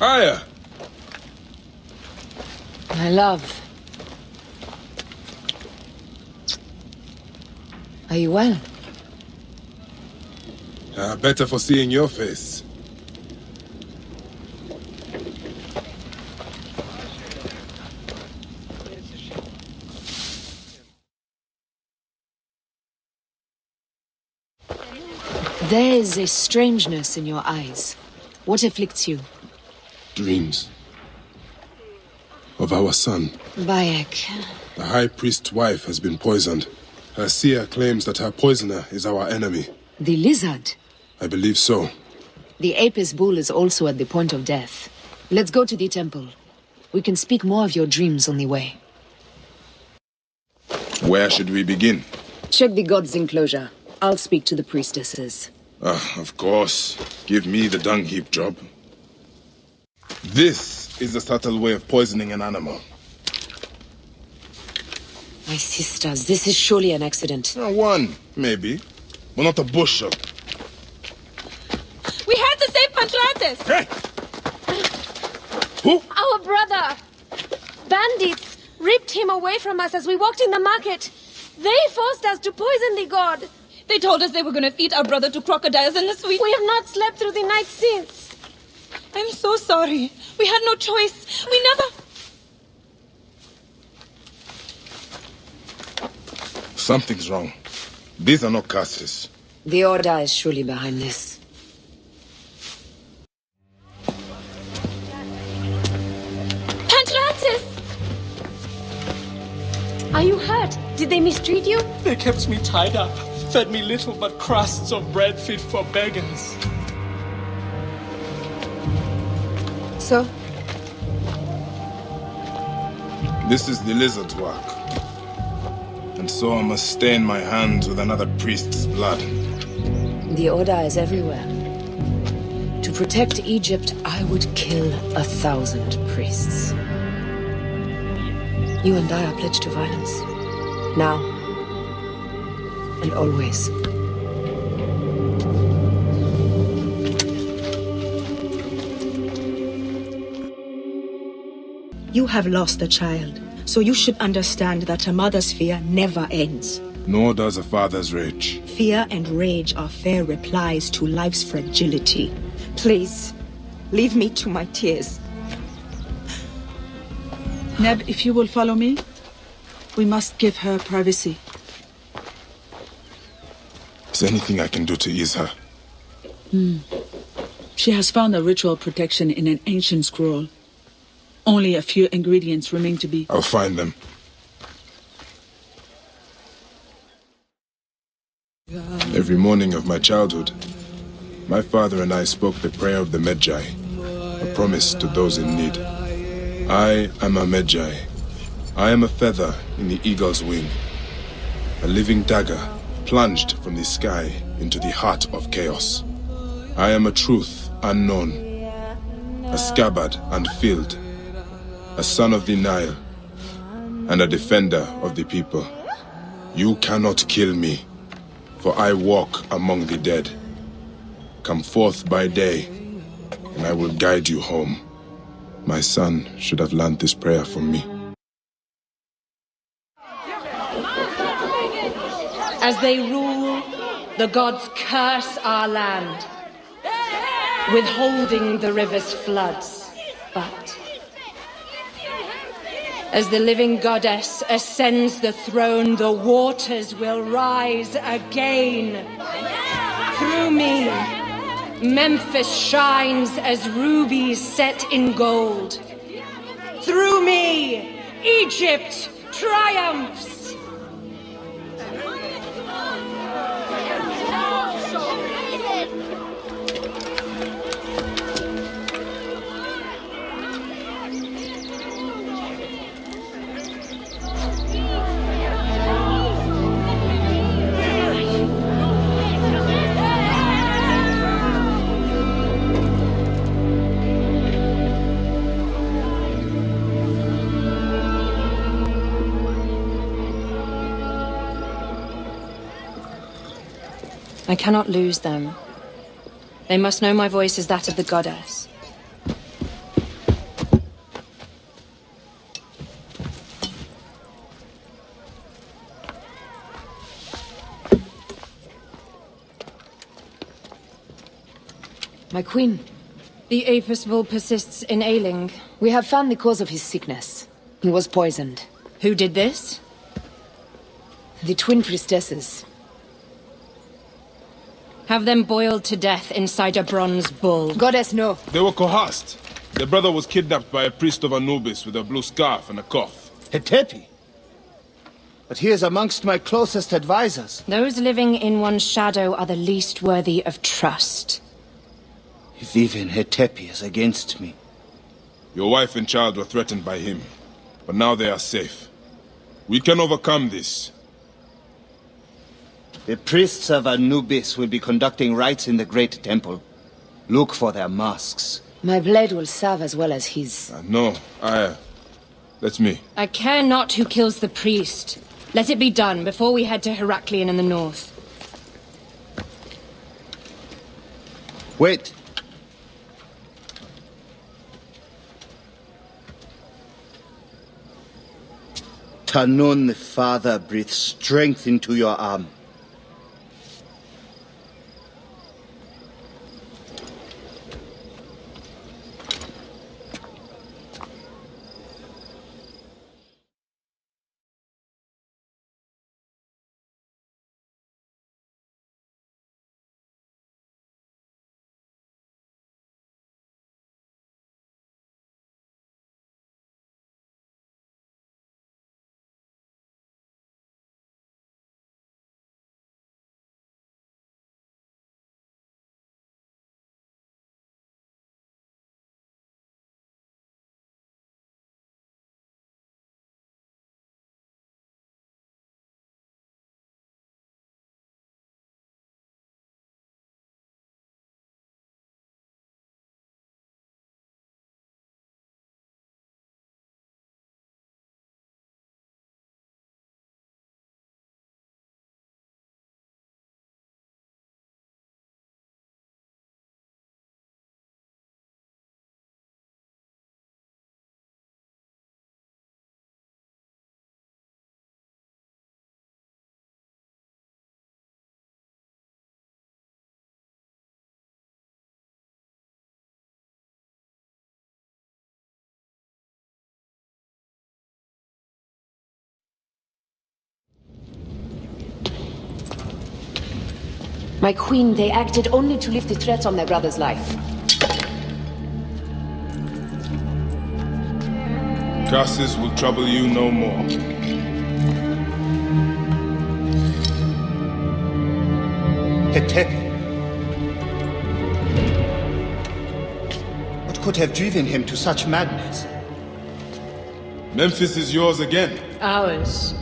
Aya! My love. Are you well? Better for seeing your face. There is a strangeness in your eyes. What afflicts you? Dreams. Of our son. Bayek. The High Priest's wife has been poisoned. Her seer claims that her poisoner is our enemy. The lizard? I believe so. The Apis bull is also at the point of death. Let's go to the temple. We can speak more of your dreams on the way. Where should we begin? Check the god's enclosure. I'll speak to the priestesses. Of course. Give me the dung heap job. This is a subtle way of poisoning an animal. My sisters, this is surely an accident. One, maybe. But not a bushel. We had to save Pantratis! Hey! Who? Our brother! Bandits ripped him away from us as we walked in the market. They forced us to poison the god. They told us they were going to feed our brother to crocodiles in the sweet. We have not slept through the night since. I'm so sorry. We had no choice. We never... Something's wrong. These are not curses. The Order is surely behind this. Pantratis! Are you hurt? Did they mistreat you? They kept me tied up, fed me little but crusts of bread fit for beggars. So? This is the lizard's work. And so I must stain my hands with another priest's blood. The Order is everywhere. To protect Egypt, I would kill 1,000 priests. You and I are pledged to violence. Now. And always. You have lost a child, so you should understand that a mother's fear never ends. Nor does a father's rage. Fear and rage are fair replies to life's fragility. Please, leave me to my tears. Neb, if you will follow me, we must give her privacy. Is there anything I can do to ease her? She has found a ritual protection in an ancient scroll. Only a few ingredients remain to be... I'll find them. Every morning of my childhood, my father and I spoke the prayer of the Magi, a promise to those in need. I am a Magi. I am a feather in the eagle's wing, a living dagger plunged from the sky into the heart of chaos. I am a truth unknown, a scabbard unfilled, a son of the Nile, and a defender of the people. You cannot kill me, for I walk among the dead. Come forth by day, and I will guide you home. My son should have learned this prayer from me. As they rule, the gods curse our land, withholding the river's floods. But as the living goddess ascends the throne, the waters will rise again. Through me, Memphis shines as rubies set in gold. Through me, Egypt triumphs. I cannot lose them. They must know my voice is that of the goddess. My queen. The Apis bull persists in ailing. We have found the cause of his sickness. He was poisoned. Who did this? The twin priestesses. Have them boiled to death inside a bronze bull. Goddess, no. They were coerced. Their brother was kidnapped by a priest of Anubis with a blue scarf and a cough. Hetepi? But he is amongst my closest advisors. Those living in one's shadow are the least worthy of trust. If even Hetepi is against me. Your wife and child were threatened by him, but now they are safe. We can overcome this. The priests of Anubis will be conducting rites in the great temple. Look for their masks. My blade will serve as well as his. No, that's me. I care not who kills the priest. Let it be done before we head to Heraklion in the north. Wait. Tanon the Father breathes strength into your arm. My queen, they acted only to lift the threat on their brother's life. Curses will trouble you no more. Hetepi. What could have driven him to such madness? Memphis is yours again. Ours.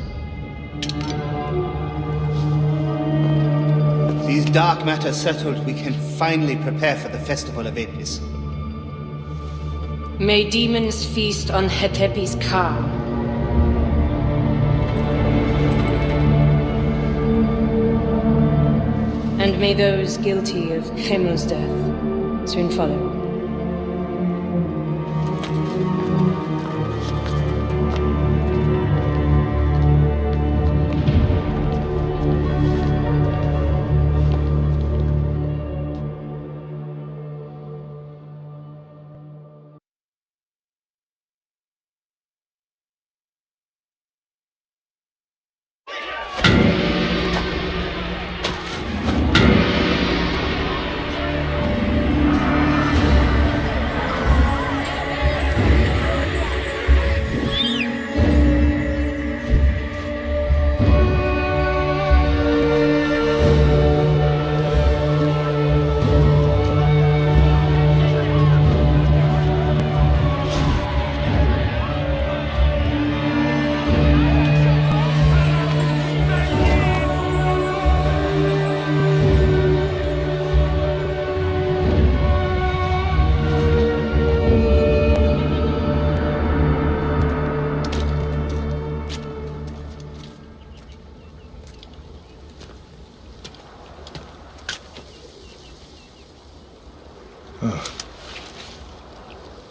These dark matters settled, we can finally prepare for the festival of Apis. May demons feast on Hetepi's car. And may those guilty of Chemu's death soon follow.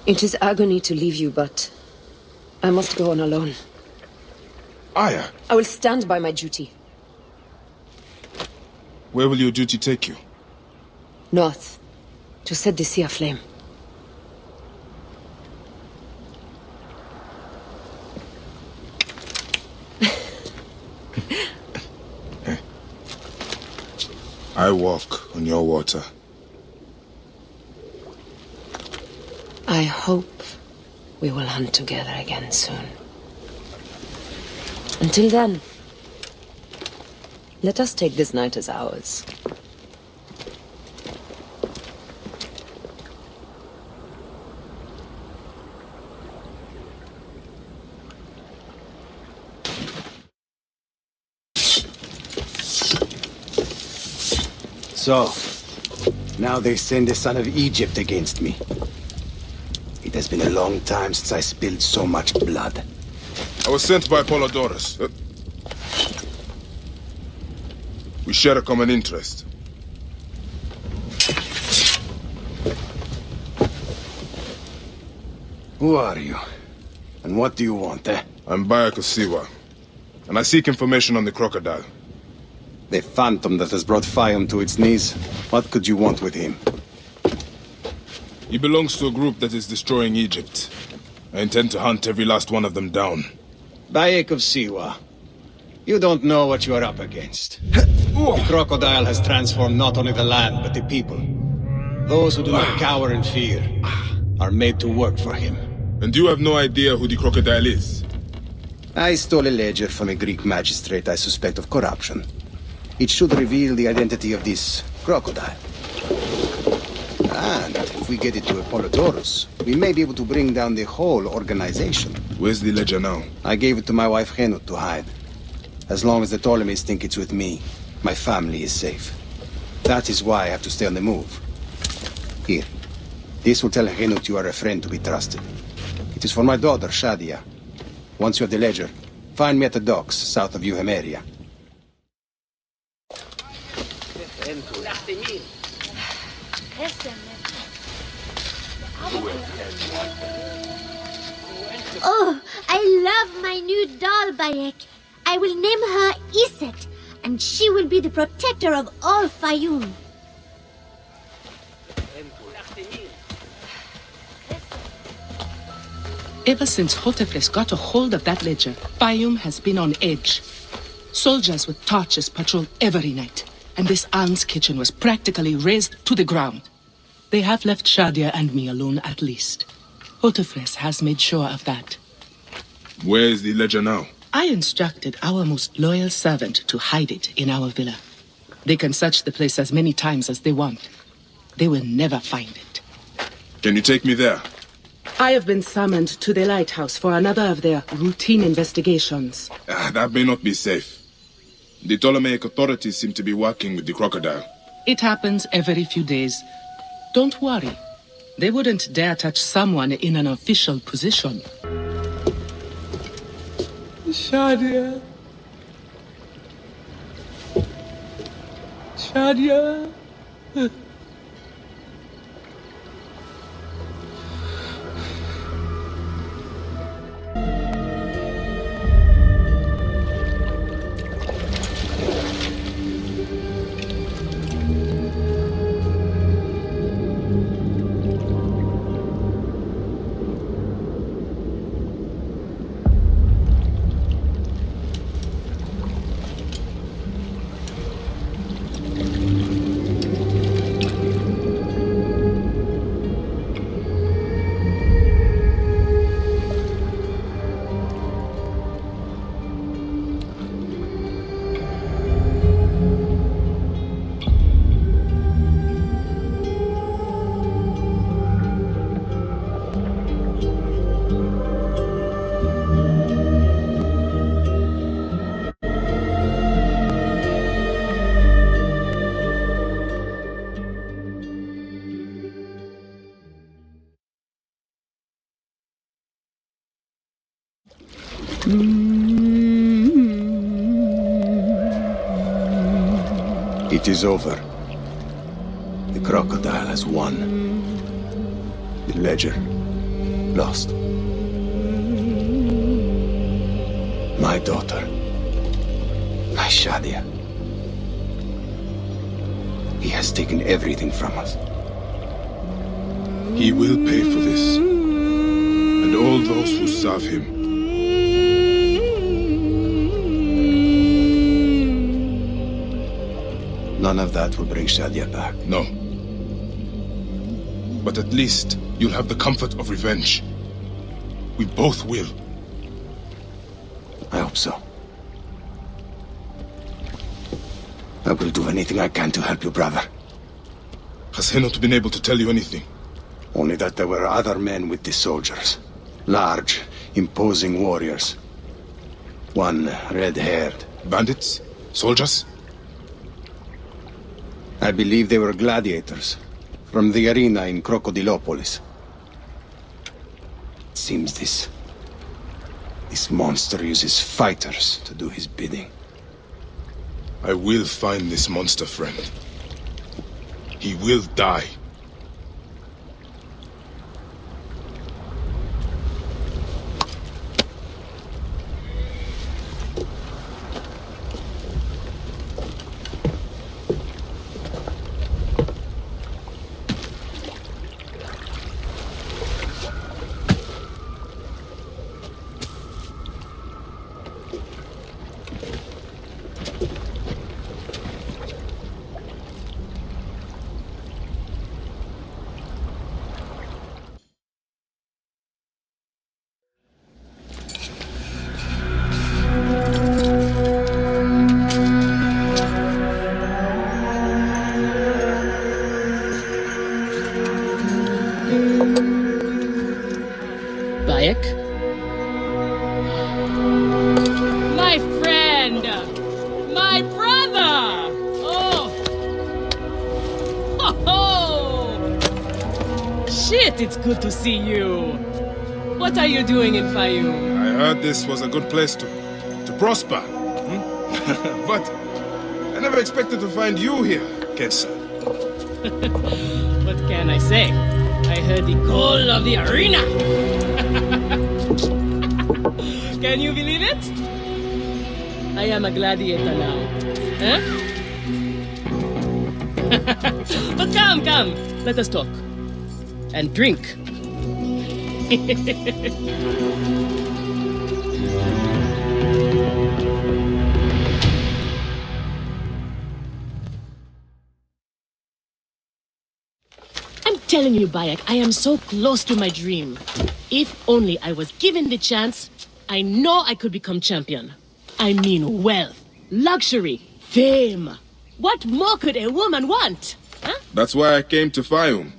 It is agony to leave you, but I must go on alone. Aya, I will stand by my duty. where will your duty take you? North, to set the sea aflame. I walk on your water. I hope we will hunt together again soon. Until then, let us take this night as ours. So, now they send the son of Egypt against me. It has been a long time since I spilled so much blood. I was sent by Polydorus. We share a common interest. Who are you? And what do you want, eh? I'm Bayakosiwa, and I seek information on the crocodile. The phantom that has brought Fium to its knees. What could you want with him? He belongs to a group that is destroying Egypt. I intend to hunt every last one of them down. Bayek of Siwa, you don't know what you are up against. The crocodile has transformed not only the land, but the people. Those who do not cower in fear are made to work for him. And you have no idea who the crocodile is? I stole a ledger from a Greek magistrate I suspect of corruption. It should reveal the identity of this crocodile. And if we get it to Apollodorus, we may be able to bring down the whole organization. Where's the ledger now? I gave it to my wife Henut to hide. As long as the Ptolemies think it's with me, my family is safe. That is why I have to stay on the move. Here. This will tell Henut you are a friend to be trusted. It is for my daughter, Shadia. Once you have the ledger, find me at the docks south of Euhemeria. Oh, I love my new doll, Bayek. I will name her Iset, and she will be the protector of all Fayum. Ever since Hotefres got a hold of that ledger, Fayum has been on edge. Soldiers with torches patrol every night, and this aunt's kitchen was practically razed to the ground. They have left Shadia and me alone at least. Hotefres has made sure of that. Where is the ledger now? I instructed our most loyal servant to hide it in our villa. They can search the place as many times as they want. They will never find it. Can you take me there? I have been summoned to the lighthouse for another of their routine investigations. That may not be safe. The Ptolemaic authorities seem to be working with the crocodile. It happens every few days. Don't worry. They wouldn't dare touch someone in an official position. Shadia. Shadia. It is over. The crocodile has won. The ledger. Lost. My daughter. My Shadia. He has taken everything from us. He will pay for this. And all those who serve him. None of that will bring Shadia back. No. But at least you'll have the comfort of revenge. We both will. I hope so. I will do anything I can to help you, brother. Has he not been able to tell you anything? Only that there were other men with the soldiers. Large, imposing warriors. One red-haired. Bandits? Soldiers? I believe they were gladiators. From the arena in Crocodilopolis. It seems this monster uses fighters to do his bidding. I will find this monster, friend. He will die. My friend! My brother! Oh! Ho ho! Shit, it's good to see you. What are you doing in Fayoum? I heard this was a good place to prosper. But I never expected to find you here, Kensa. What can I say? I heard the call of the arena. Can you believe it? I am a gladiator now. Huh? But come, let us talk. And drink. I'm telling you, Bayek, I am so close to my dream. If only I was given the chance, I know I could become champion. I mean wealth, luxury, fame. What more could a woman want? Huh? That's why I came to Fayoum.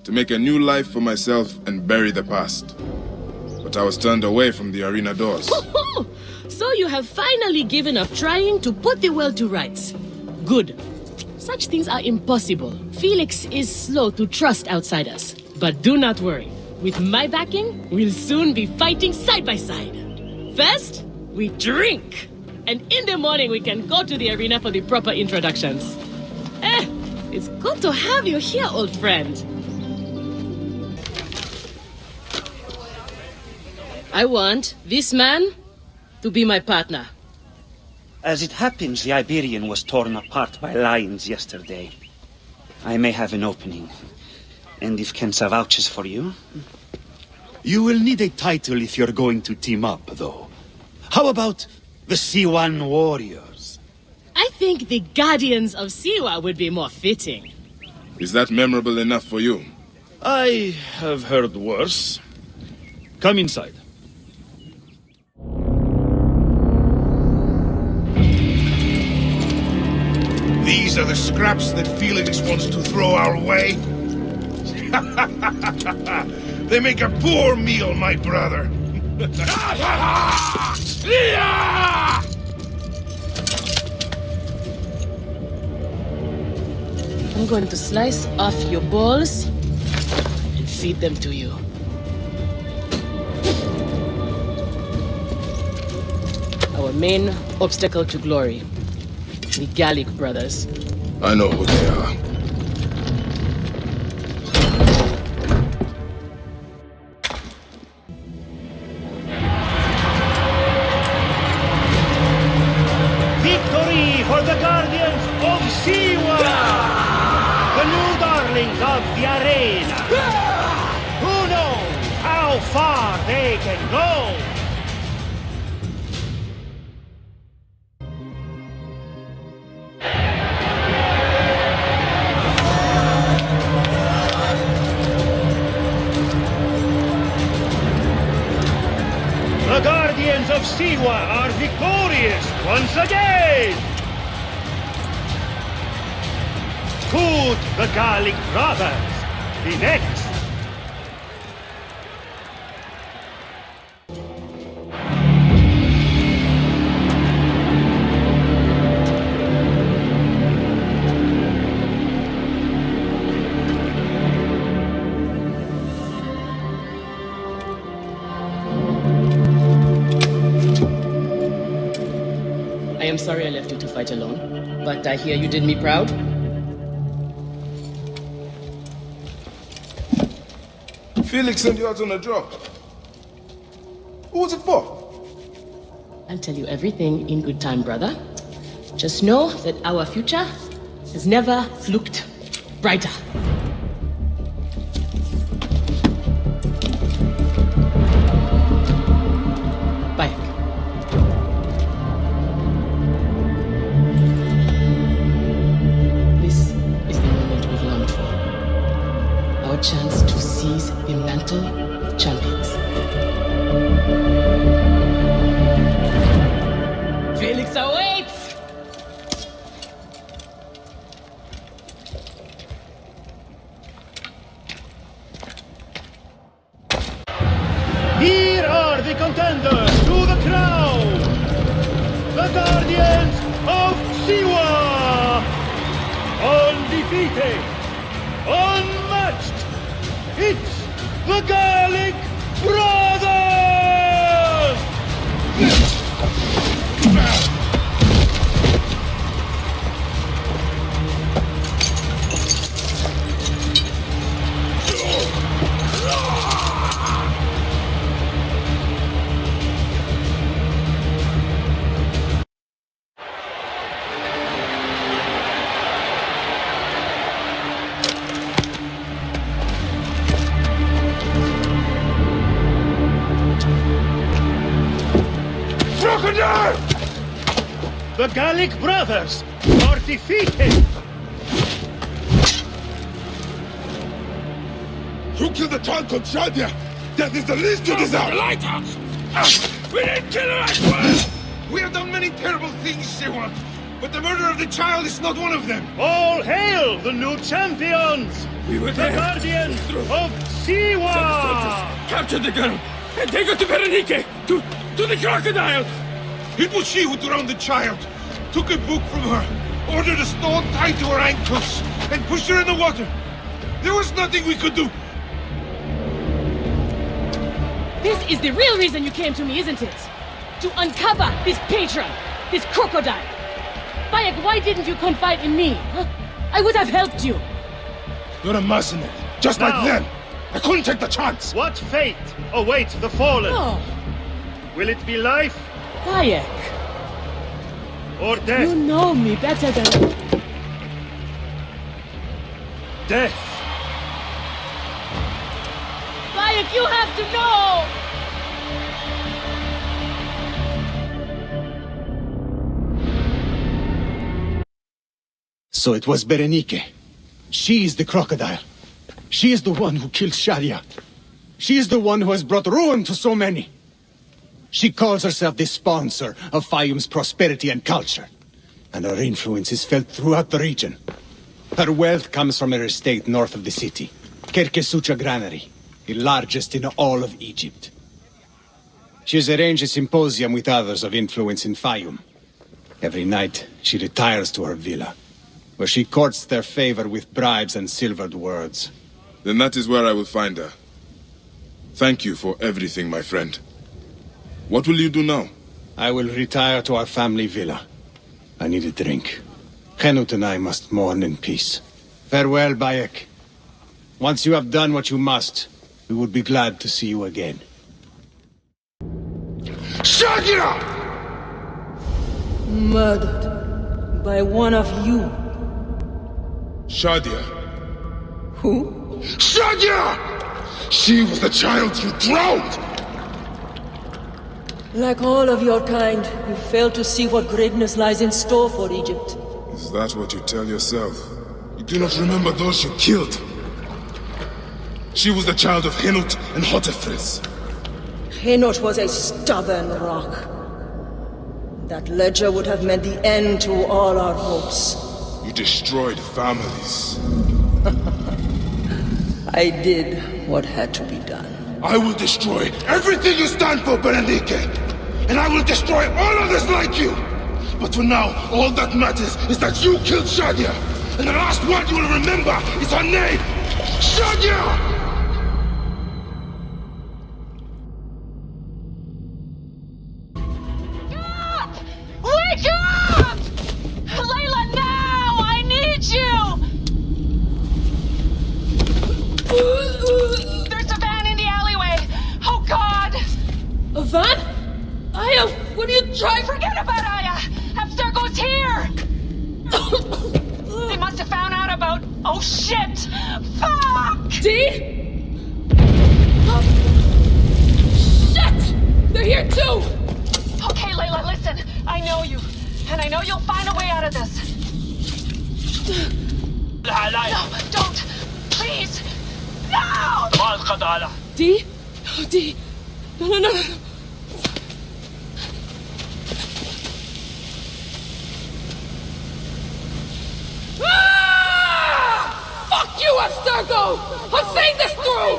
To make a new life for myself and bury the past. But I was turned away from the arena doors. So you have finally given up trying to put the world to rights. Good. Such things are impossible. Felix is slow to trust outsiders. But do not worry. With my backing, we'll soon be fighting side by side. First, we drink. And in the morning, we can go to the arena for the proper introductions. It's good to have you here, old friend. I want this man to be my partner. As it happens, the Iberian was torn apart by lions yesterday. I may have an opening. And if Kensa vouches for you... You will need a title if you're going to team up, though. How about the Siwan Warriors? I think the Guardians of Siwa would be more fitting. Is that memorable enough for you? I have heard worse. Come inside. These are the scraps that Felix wants to throw our way? They make a poor meal, my brother. I'm going to slice off your balls and feed them to you. Our main obstacle to glory. The Gallic brothers. I know who they are. railings of the arena. Who knows how far they can go? The Guardians of Siwa are victorious once again! Could the Gallic brothers be next? I am sorry I left you to fight alone, but I hear you did me proud. Felix sent you out on a job. Who was it for? I'll tell you everything in good time, brother. Just know that our future has never looked brighter. Bye. This is the moment we've longed for. Our chance to seize the mantle of champions. Felix awaits! Here are the contenders to the crown! The Guardians of Siwa! Undefeated! Unmatched! It's the Gallic Brothers! Crocodile! The Gallic Brothers are defeated! You killed the child called Shadia! Death is the least you deserve! The lighthouse! We didn't kill her, I swear! We have done many terrible things, Siwa, but the murder of the child is not one of them! All hail the new champions! We were The there! Guardians of Siwa! Capture the girl and take her to Berenice! To the crocodile! It was she who drowned the child, took a book from her, ordered a stone tied to her ankles, and pushed her in the water. There was nothing we could do. This is the real reason you came to me, isn't it? To uncover this patron, this crocodile. Bayek, why didn't you confide in me? Huh? I would have helped you. You're a mercenary, just like them. I couldn't take the chance. What fate awaits the fallen? Oh. Will it be life? Bayek. Or death? You know me better than... Death. Bayek, you have to know! So it was Berenice. She is the crocodile. She is the one who killed Shadia. She is the one who has brought ruin to so many. She calls herself the sponsor of Fayum's prosperity and culture. And her influence is felt throughout the region. Her wealth comes from her estate north of the city. Kerkesucha Granary, the largest in all of Egypt. She has arranged a symposium with others of influence in Fayum. Every night, she retires to her villa, where she courts their favor with bribes and silvered words. Then that is where I will find her. Thank you for everything, my friend. What will you do now? I will retire to our family villa. I need a drink. Henut and I must mourn in peace. Farewell, Bayek. Once you have done what you must, we would be glad to see you again. Shadia! Murdered by one of you. Shadia, Who? Shadia! She was the child you drowned! Like all of your kind, you fail to see what greatness lies in store for Egypt. Is that what you tell yourself? You do not remember those you killed. She was the child of Henut and Hotefres. Henot was a stubborn rock. That ledger would have meant the end to all our hopes. You destroyed families. I did what had to be done. I will destroy everything you stand for, Berenice! And I will destroy all others like you! But for now, all that matters is that you killed Shadia! And the last word you will remember is her name! Shadia! Wake up! Layla, now! I need you! There's a van in the alleyway! Oh, God! A van? Aya, what are you trying? Forget about Aya! Abstergo's here! They must have found out about... Oh, shit! Fuck! Dee? Oh. Shit! They're here, too! Okay, Layla, listen. I know you. And I know you'll find a way out of this. No, don't! Please! No! Dee? Oh, Dee. No. Fuck you, Abstergo! I'm saying this through!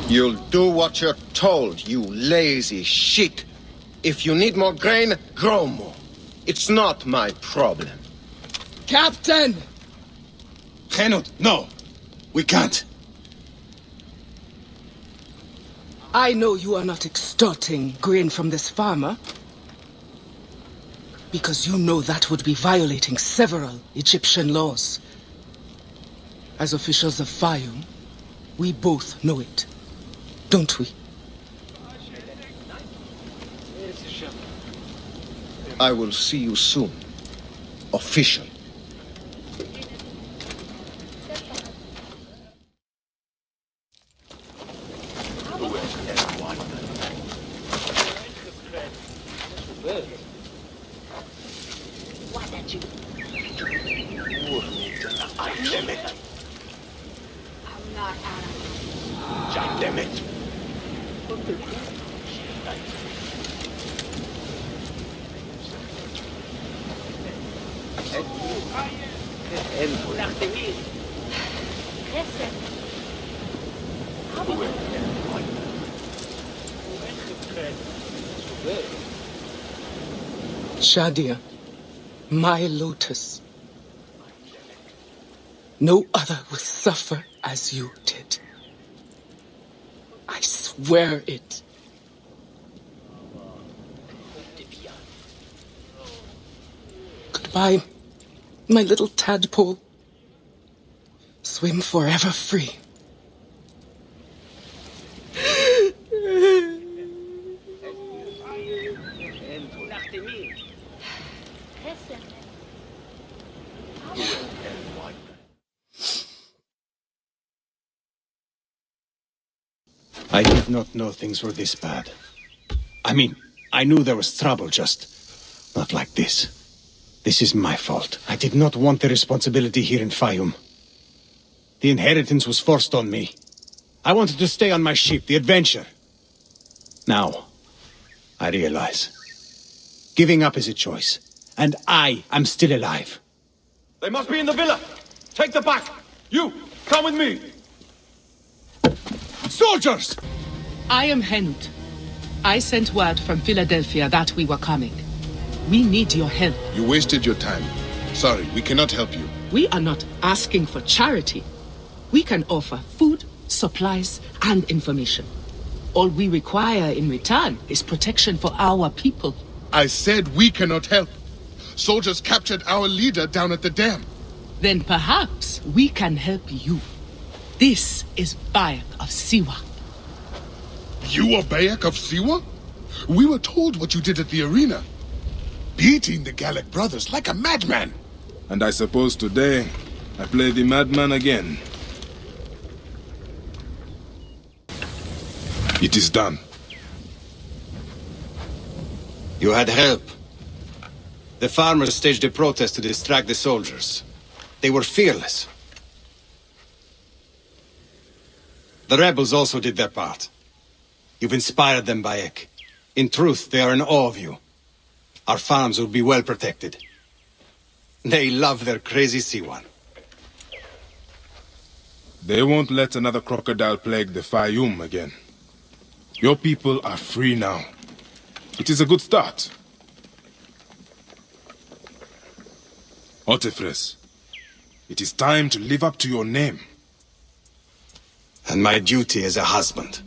You'll do what you're told, you lazy shit. If you need more grain, grow more. It's not my problem. Captain! Henut, no. We can't. I know you are not extorting grain from this farmer, because you know that would be violating several Egyptian laws. As officials of Fayum, we both know it, don't we? I will see you soon. Official. Shadia, my lotus. No other will suffer as you did. I swear it. Goodbye, my little tadpole. Swim forever free. I did not know things were this bad. I mean, I knew there was trouble, just not like this. This is my fault. I did not want the responsibility here in Fayum. The inheritance was forced on me. I wanted to stay on my ship, the adventure. Now, I realize. Giving up is a choice, and I am still alive. They must be in the villa. Take the back. You, come with me. Soldiers! I am Henut. I sent word from Philadelphia that we were coming. We need your help. You wasted your time. Sorry, we cannot help you. We are not asking for charity. We can offer food, supplies, and information. All we require in return is protection for our people. I said we cannot help. Soldiers captured our leader down at the dam. Then perhaps we can help you. This is Bayek of Siwa. You are Bayek of Siwa? We were told what you did at the arena. beating the Gallic brothers like a madman. And I suppose today, I play the madman again. It is done. You had help. The farmers staged a protest to distract the soldiers. They were fearless. The rebels also did their part. You've inspired them, Bayek. In truth, they are in awe of you. Our farms will be well protected. They love their crazy sea one. They won't let another crocodile plague the Fayum again. Your people are free now. It is a good start. Otefres, it is time to live up to your name. And my duty as a husband.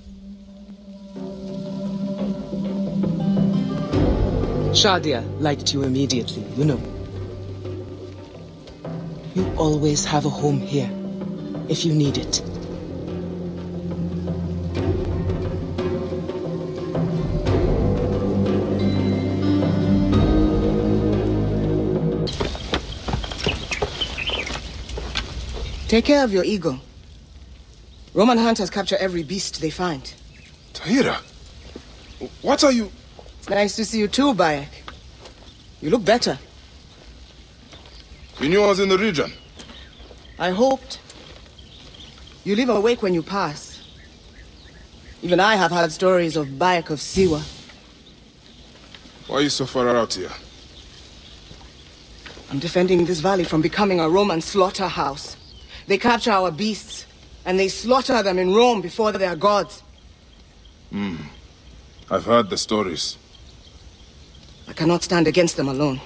Shadia liked you immediately, you know. You always have a home here, if you need it. Take care of your ego. Roman hunters capture every beast they find. Tahira, what are you... It's nice to see you too, Bayek. You look better. You knew I was in the region? I hoped. You leave awake when you pass. Even I have heard stories of Bayek of Siwa. Why are you so far out here? I'm defending this valley from becoming a Roman slaughterhouse. They capture our beasts, and they slaughter them in Rome before their gods. I've heard the stories. I cannot stand against them alone.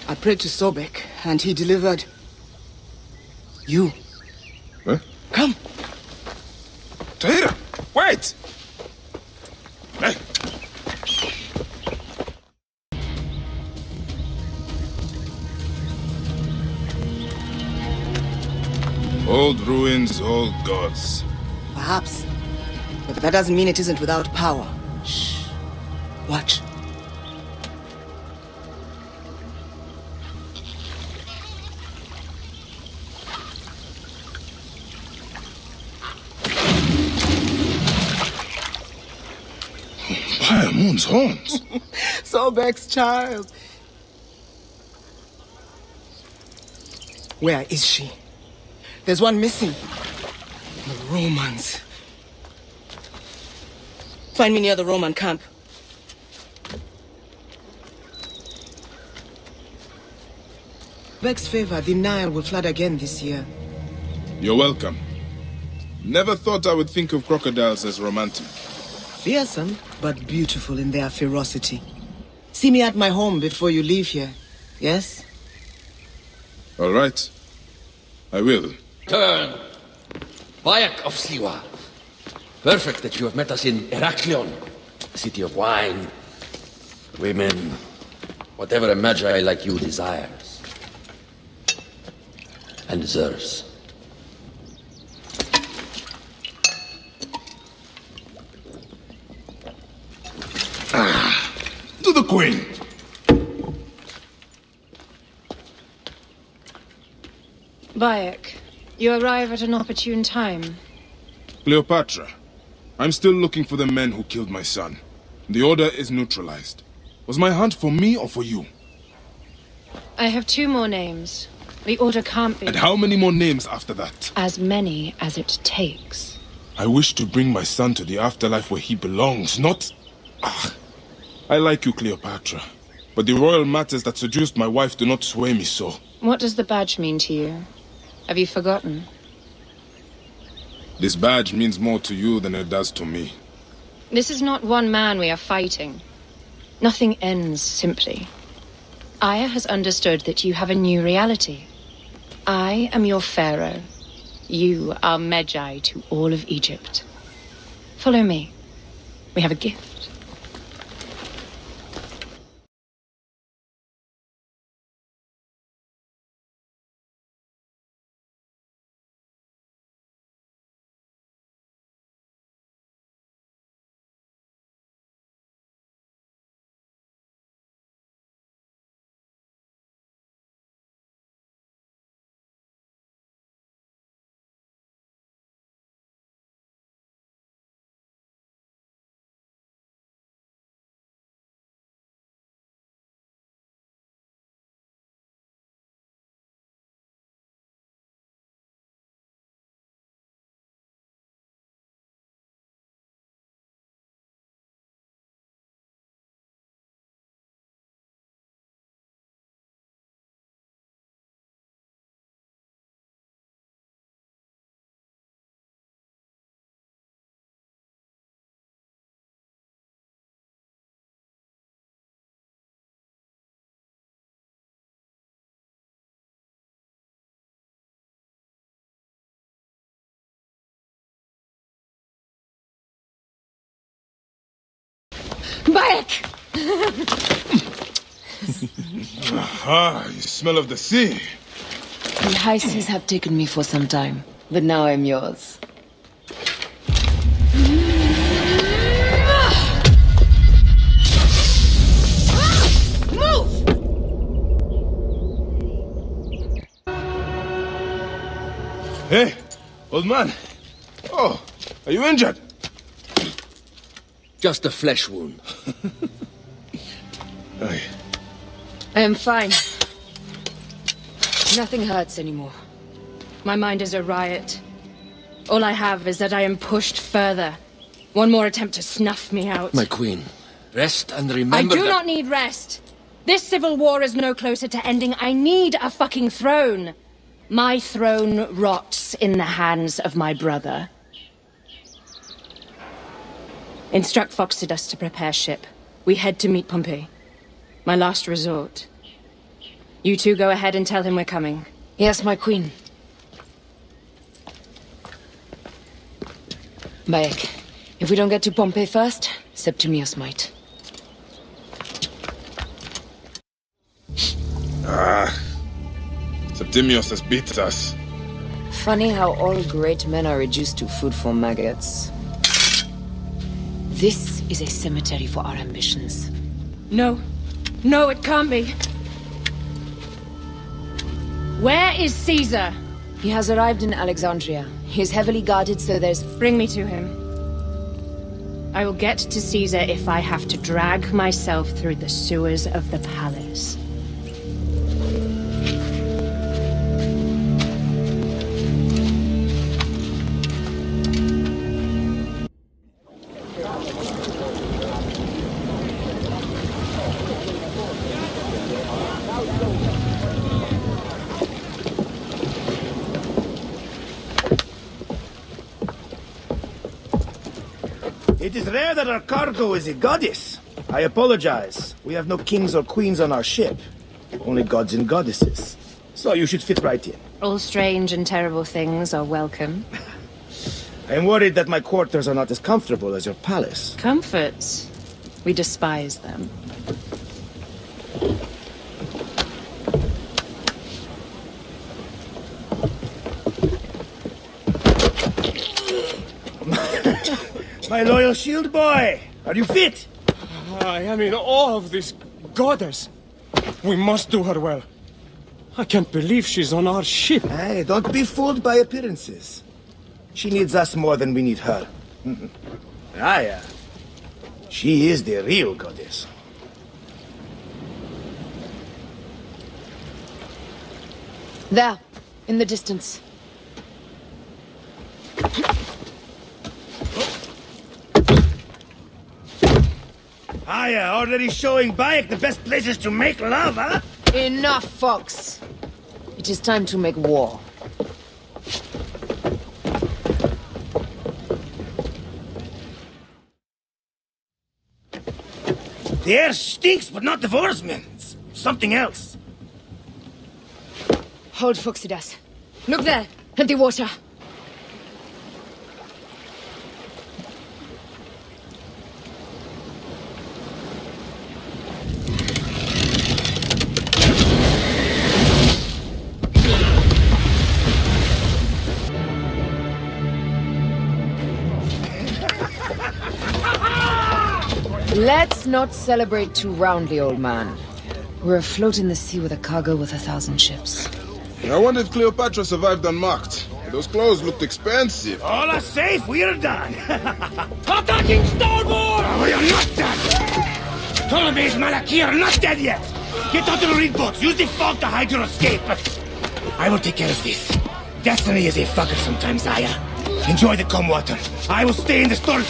I prayed to Sobek, and he delivered... you. Eh? Come. Tahira, wait! Hey! Old ruins, old gods. Perhaps. But that doesn't mean it isn't without power. Shh. Watch. Moon's horns. Sobek's child. Where is she? There's one missing. The Romans. Find me near the Roman camp. Begg's favor, the Nile will flood again this year. You're welcome. Never thought I would think of crocodiles as romantic. Fearsome, but beautiful in their ferocity. See me at my home before you leave here, yes? All right. I will. Turn! Bayek of Siwa. Perfect that you have met us in Heraklion, a city of wine, women, whatever a magi like you desires and deserves. To the Queen! Bayek, you arrive at an opportune time. Cleopatra, I'm still looking for the men who killed my son. The order is neutralized. Was my hunt for me or for you? I have 2 more names. The order can't be... And how many more names after that? As many as it takes. I wish to bring my son to the afterlife where he belongs, not... I like you, Cleopatra. But the royal matters that seduced my wife do not sway me so. What does the badge mean to you? Have you forgotten? This badge means more to you than it does to me. This is not one man we are fighting. Nothing ends simply. Aya has understood that you have a new reality. I am your pharaoh. You are Magi to all of Egypt. Follow me. We have a gift. Bayek! Ah, you smell of the sea. The high seas have taken me for some time, but now I'm yours. Move! Hey, old man. Oh, are you injured? Just a flesh wound. Aye. I am fine. Nothing hurts anymore. My mind is a riot. All I have is that I am pushed further. One more attempt to snuff me out. My queen, rest and I remember do that... not need rest. This civil war is no closer to ending. I need a fucking throne. My throne rots in the hands of my brother. Instruct Phoxidas to prepare ship. We head to meet Pompey. My last resort. You two go ahead and tell him we're coming. Yes, my queen. Bayek, if we don't get to Pompey first, Septimius might. Septimius has beat us. Funny how all great men are reduced to food for maggots. This is a cemetery for our ambitions. No. No, it can't be. Where is Caesar? He has arrived in Alexandria. He is heavily guarded, so there's... Bring me to him. I will get to Caesar if I have to drag myself through the sewers of the palace. It is rare that our cargo is a goddess. I apologize. We have no kings or queens on our ship. Only gods and goddesses. So you should fit right in. All strange and terrible things are welcome. I am worried that my quarters are not as comfortable as your palace. Comforts. We despise them. My loyal shield boy! Are you fit? I am in awe of this goddess. We must do her well. I can't believe she's on our ship. Hey, don't be fooled by appearances. She needs us more than we need her. Yeah. She is the real goddess. There, in the distance. Aya, already showing Bayek the best places to make love, huh? Enough, Fox. It is time to make war. The air stinks, but not the horsemen. It's something else. Hold, Phoxidas. Look there, at the water. Let's not celebrate too roundly, old man. We're afloat in the sea with a cargo with 1,000 ships. I wonder if Cleopatra survived unmarked. Those clothes looked expensive. All are safe, we're done. Attacking starboard! Oh, we are not done! Ptolemy's Malaki are not dead yet! Get onto the reed boats, use the fog to hide your escape, but I will take care of this. Destiny is a fucker sometimes, Aya. Enjoy the calm water. I will stay in the storm.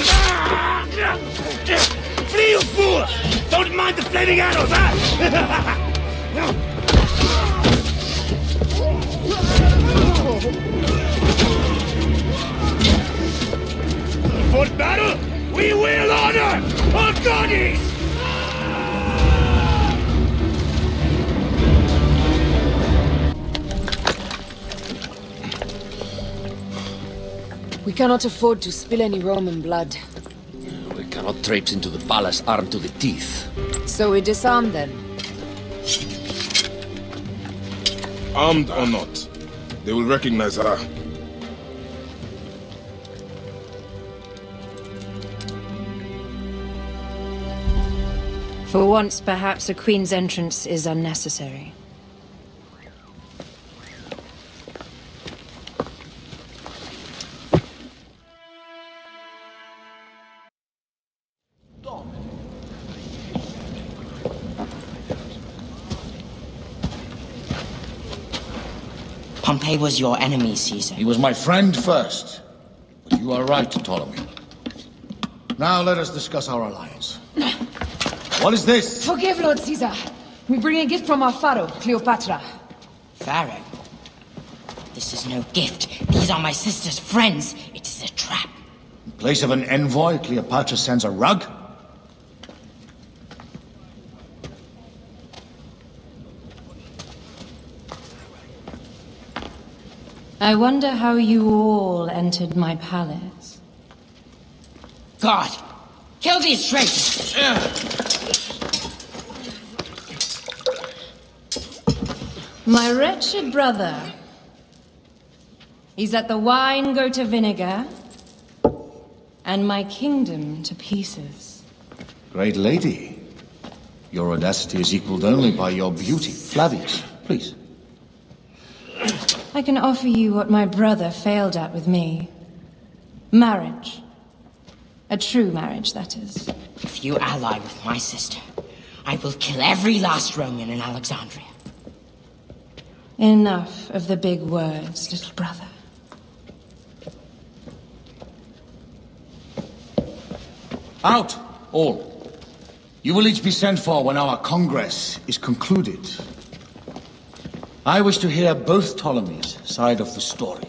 Flee, you fools! Don't mind the flaming arrows, huh? For battle, we will honor our goddess! We cannot afford to spill any Roman blood. We cannot cannot traipse into the palace armed to the teeth. So we disarm then? Armed or not, they will recognize her. For once, perhaps a queen's entrance is unnecessary. Pompey was your enemy, Caesar. He was my friend first. But you are right, Ptolemy. Now let us discuss our alliance. What is this? Forgive, Lord Caesar. We bring a gift from our pharaoh, Cleopatra. Pharaoh? This is no gift. These are my sister's friends. It is a trap. In place of an envoy, Cleopatra sends a rug? I wonder how you all entered my palace. God! Kill these traitors! My wretched brother. He's let the wine go to vinegar, and my kingdom to pieces. Great lady. Your audacity is equaled only by your beauty. Flavius, please. I can offer you what my brother failed at with me. Marriage. A true marriage, that is. If you ally with my sister, I will kill every last Roman in Alexandria. Enough of the big words, little brother. Out, all. You will each be sent for when our congress is concluded. I wish to hear both Ptolemies' side of the story.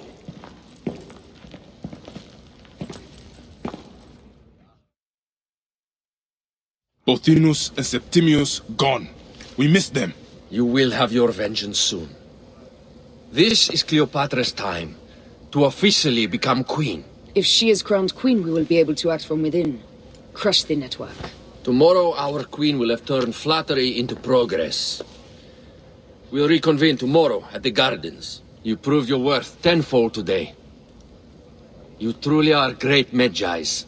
Pothinus and Septimius gone. We missed them. You will have your vengeance soon. This is Cleopatra's time to officially become queen. If she is crowned queen, we will be able to act from within. Crush the network. Tomorrow our queen will have turned flattery into progress. We'll reconvene tomorrow at the gardens. You proved your worth tenfold today. You truly are great Magi's.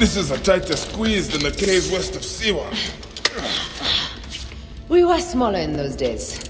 This is a tighter squeeze than the caves west of Siwa. We were smaller in those days.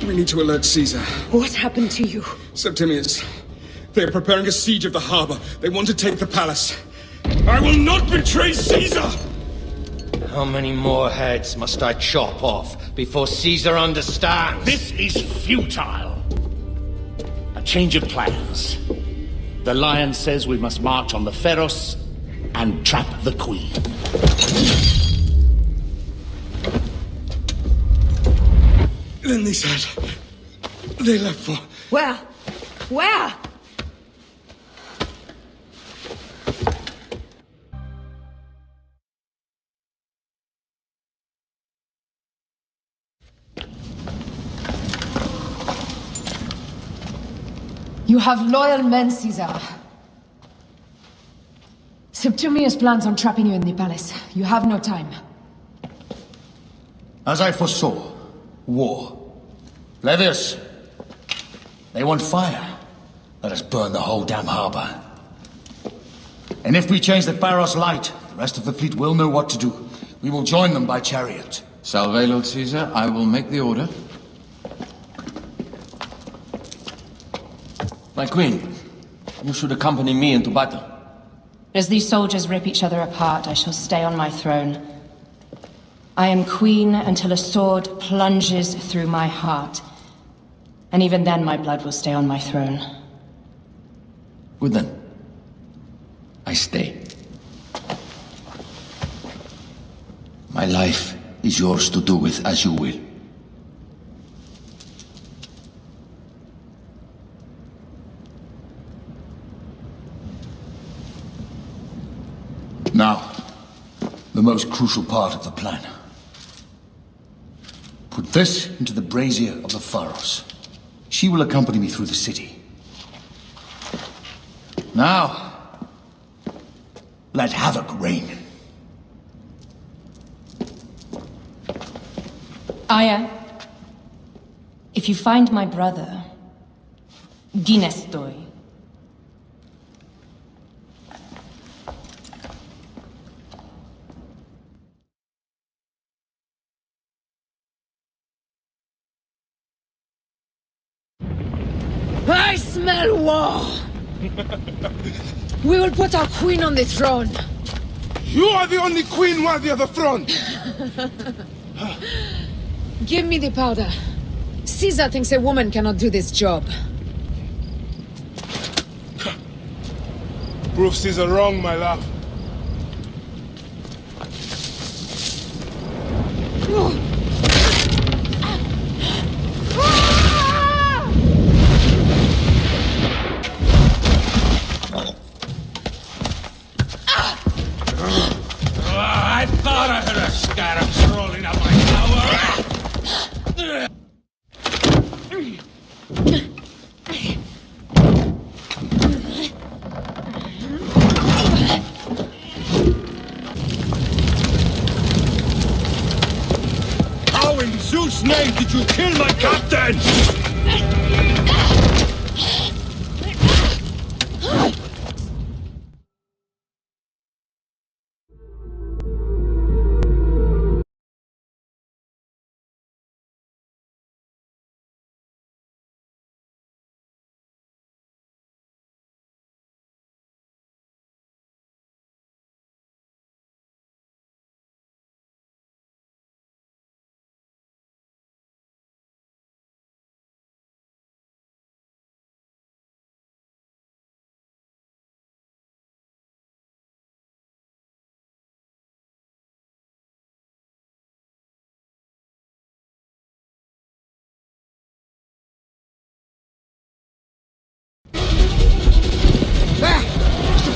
We need to alert Caesar. What happened to you? Septimius. They are preparing a siege of the harbor. They want to take the palace. I will not betray Caesar! How many more heads must I chop off before Caesar understands? This is futile. A change of plans. The lion says we must march on the Pharos and trap the queen. Then they said... they left for... Where? Where? You have loyal men, Caesar. Septimius plans on trapping you in the palace. You have no time. As I foresaw, war. Levius, they want fire. Let us burn the whole damn harbor. And if we change the Pharos light, the rest of the fleet will know what to do. We will join them by chariot. Salve, Lord Caesar. I will make the order. My queen, you should accompany me into battle. As these soldiers rip each other apart, I shall stay on my throne. I am queen until a sword plunges through my heart. And even then my blood will stay on my throne. Good then. I stay. My life is yours to do with as you will. Now, the most crucial part of the plan. Put this into the brazier of the Pharos. She will accompany me through the city. Now, let havoc reign. Aya, if you find my brother, Dinestoi. I smell war! We will put our queen on the throne. You are the only queen worthy of the throne! Give me the powder. Caesar thinks a woman cannot do this job. Prove Caesar wrong, my love. I thought I heard a scarab rolling up my tower. How in Zeus' name did you kill my captain?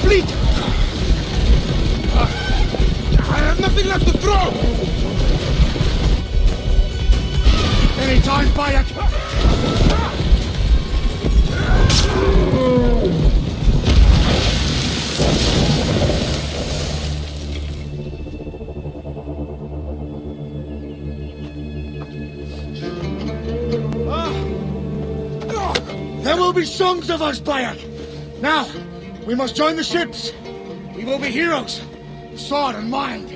Fleet! I have nothing left to throw! Anytime, Bayek! There will be songs of us, Bayek! Now, we must join the ships. We will be heroes, of sword and mind.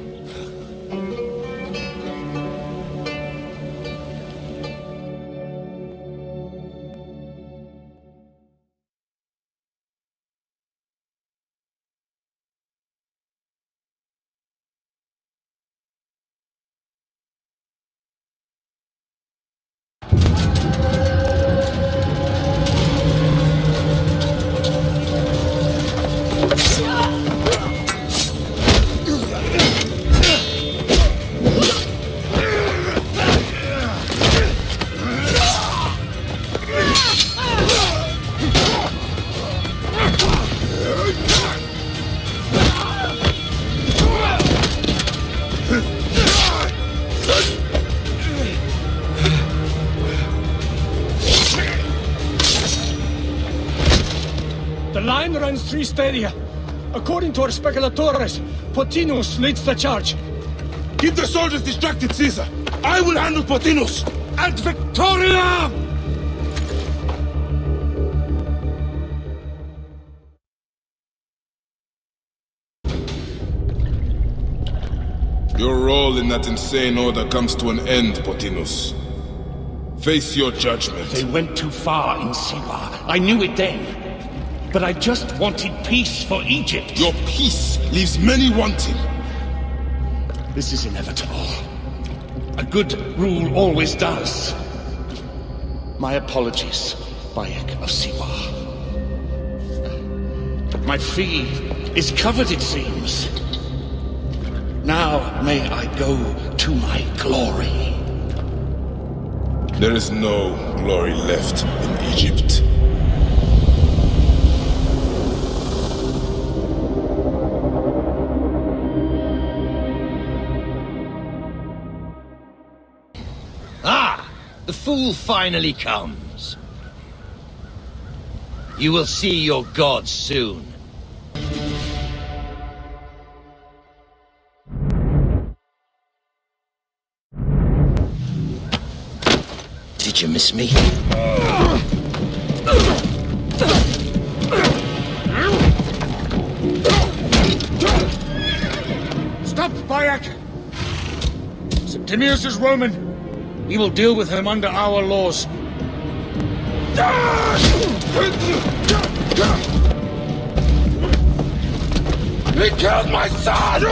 The line runs 3 stadia. According to our speculatores, Potinus leads the charge. Keep the soldiers distracted, Caesar. I will handle Potinus. Ad Victoria! Your role in that insane order comes to an end, Potinus. Face your judgment. They went too far in Siwa. I knew it then. But I just wanted peace for Egypt. Your peace leaves many wanting. This is inevitable. A good rule always does. My apologies, Bayek of Siwa. My fee is covered, it seems. Now may I go to my glory. There is no glory left in Egypt. Ah! The fool finally comes. You will see your gods soon. Did you miss me? Stop, Bayek! Septimius is Roman. We will deal with him under our laws. He killed my son!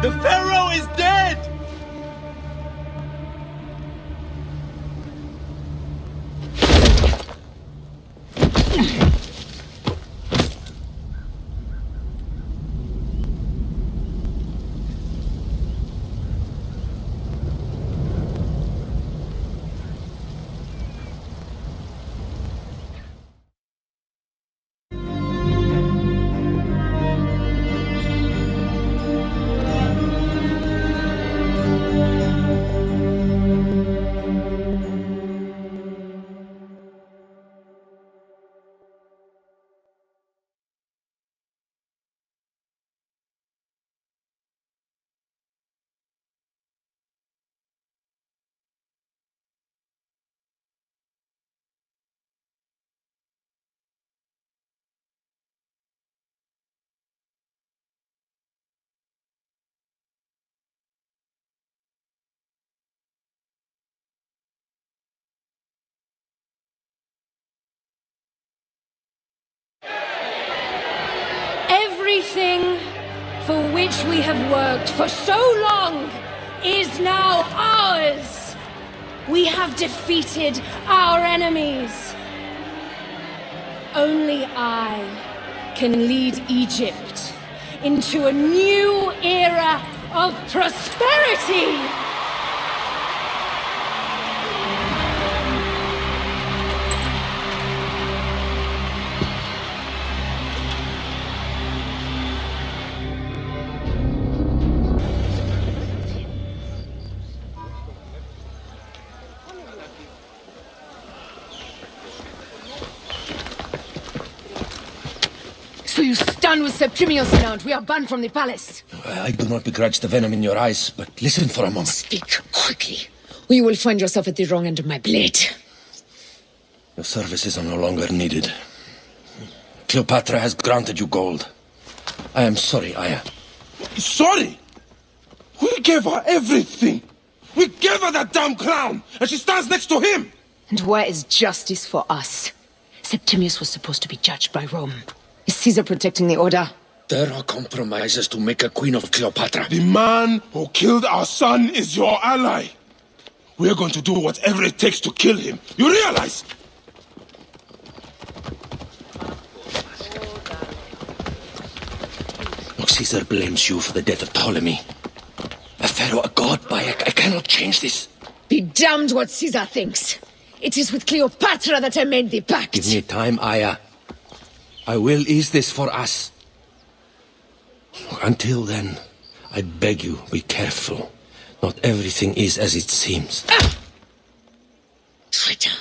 The Pharaoh is dead! Everything for which we have worked for so long is now ours. We have defeated our enemies. Only I can lead Egypt into a new era of prosperity. So you stand with Septimius now and we are banned from the palace. I do not begrudge the venom in your eyes, but listen for a moment. Speak quickly, or you will find yourself at the wrong end of my blade. Your services are no longer needed. Cleopatra has granted you gold. I am sorry, Aya. Sorry? We gave her everything. We gave her that damn crown, and she stands next to him. And where is justice for us? Septimius was supposed to be judged by Rome. Is Caesar protecting the Order? There are compromises to make a queen of Cleopatra. The man who killed our son is your ally. We're going to do whatever it takes to kill him. You realize? Look, Caesar blames you for the death of Ptolemy. A pharaoh, a god, Bayek. I cannot change this. Be damned what Caesar thinks. It is with Cleopatra that I made the pact. Give me time, Aya. I will ease this for us. Until then, I beg you, be careful. Not everything is as it seems. Ah! Traitor.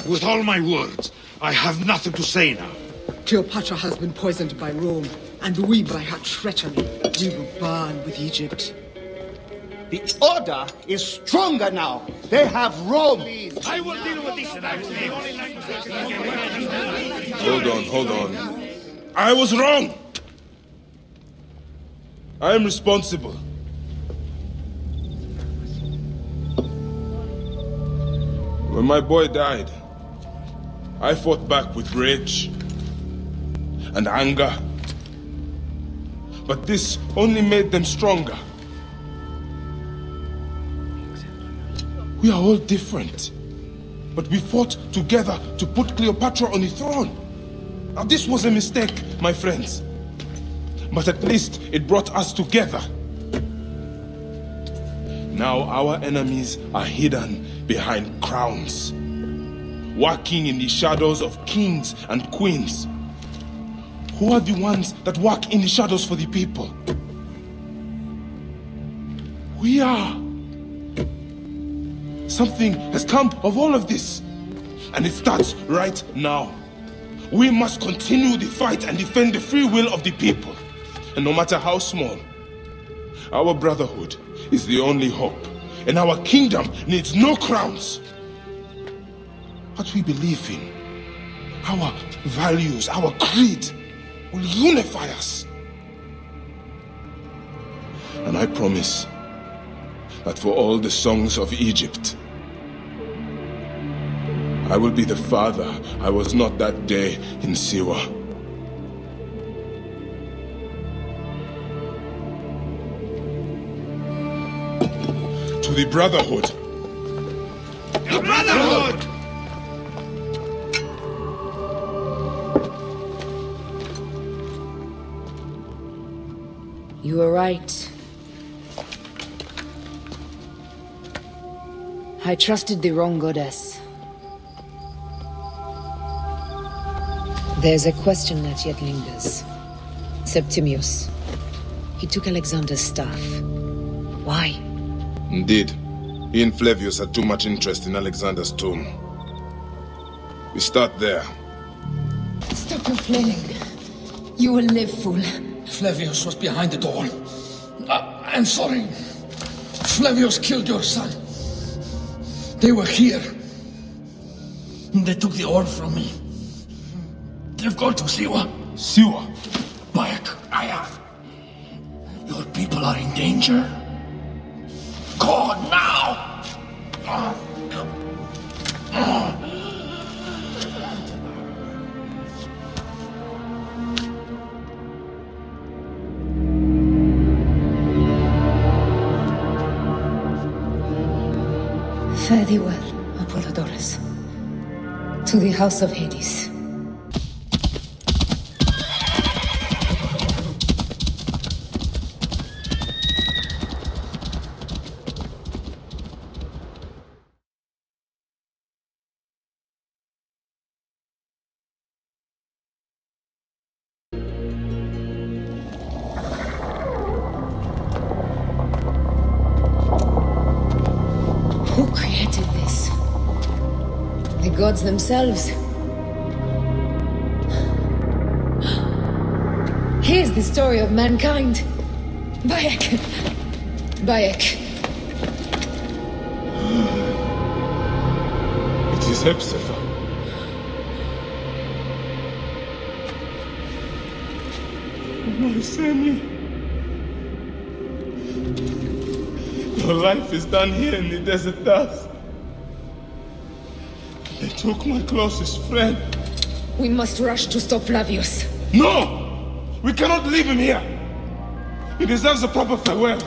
With all my words, I have nothing to say now. Cleopatra has been poisoned by Rome, and we by her treachery. We will burn with Egypt. The Order is stronger now. They have Rome. I will deal with this. Hold on. I was wrong. I am responsible. When my boy died, I fought back with rage and anger. But this only made them stronger. We are all different. But we fought together to put Cleopatra on the throne. Now this was a mistake, my friends. But at least it brought us together. Now our enemies are hidden behind crowns, working in the shadows of kings and queens. Who are the ones that work in the shadows for the people? We are. Something has come of all of this, and it starts right now. We must continue the fight and defend the free will of the people. And no matter how small, our brotherhood is the only hope, and our kingdom needs no crowns. What we believe in, our values, our creed, will unify us. And I promise that for all the songs of Egypt, I will be the father I was not that day in Siwa. To the Brotherhood. The Brotherhood! You were right. I trusted the wrong goddess. There's a question that yet lingers. Septimius. He took Alexander's staff. Why? Indeed. He and Flavius had too much interest in Alexander's tomb. We start there. Stop complaining. You will live, fool. Flavius was behind it all. I'm sorry. Flavius killed your son. They were here. They took the orb from me. They've gone to Siwa. Siwa? Bayek, Aya. Your people are in danger. Go now! Fare thee well, Apollodorus. To the house of Hades. Who created this? The gods themselves? Here's the story of mankind. Bayek. Bayek. It is Hepzibah. My Sammy. Your life is done here in the desert dust. They took my closest friend. We must rush to stop Flavius. No! We cannot leave him here. He deserves a proper farewell.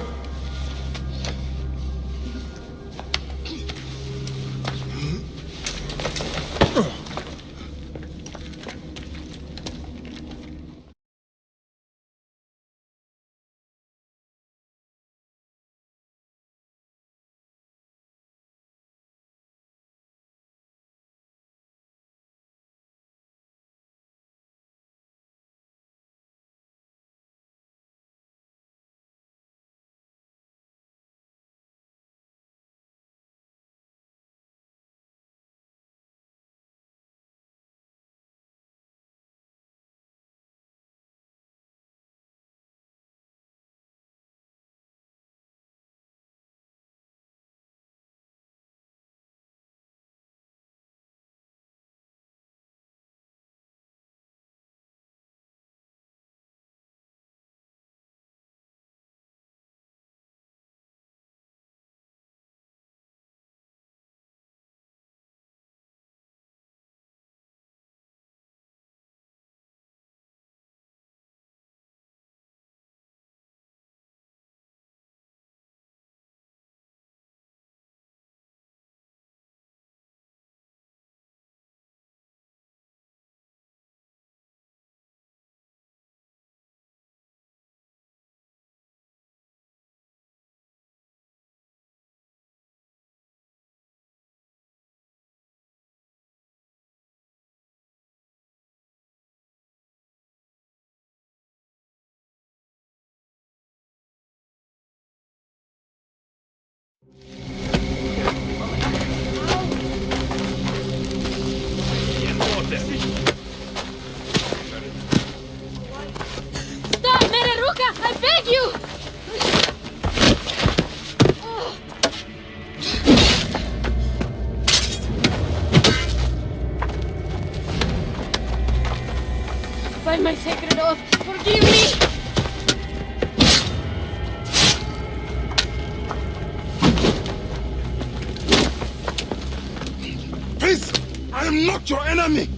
Stop, Mereruka! I beg you! By my sacred oath, forgive me! Please, I am not your enemy.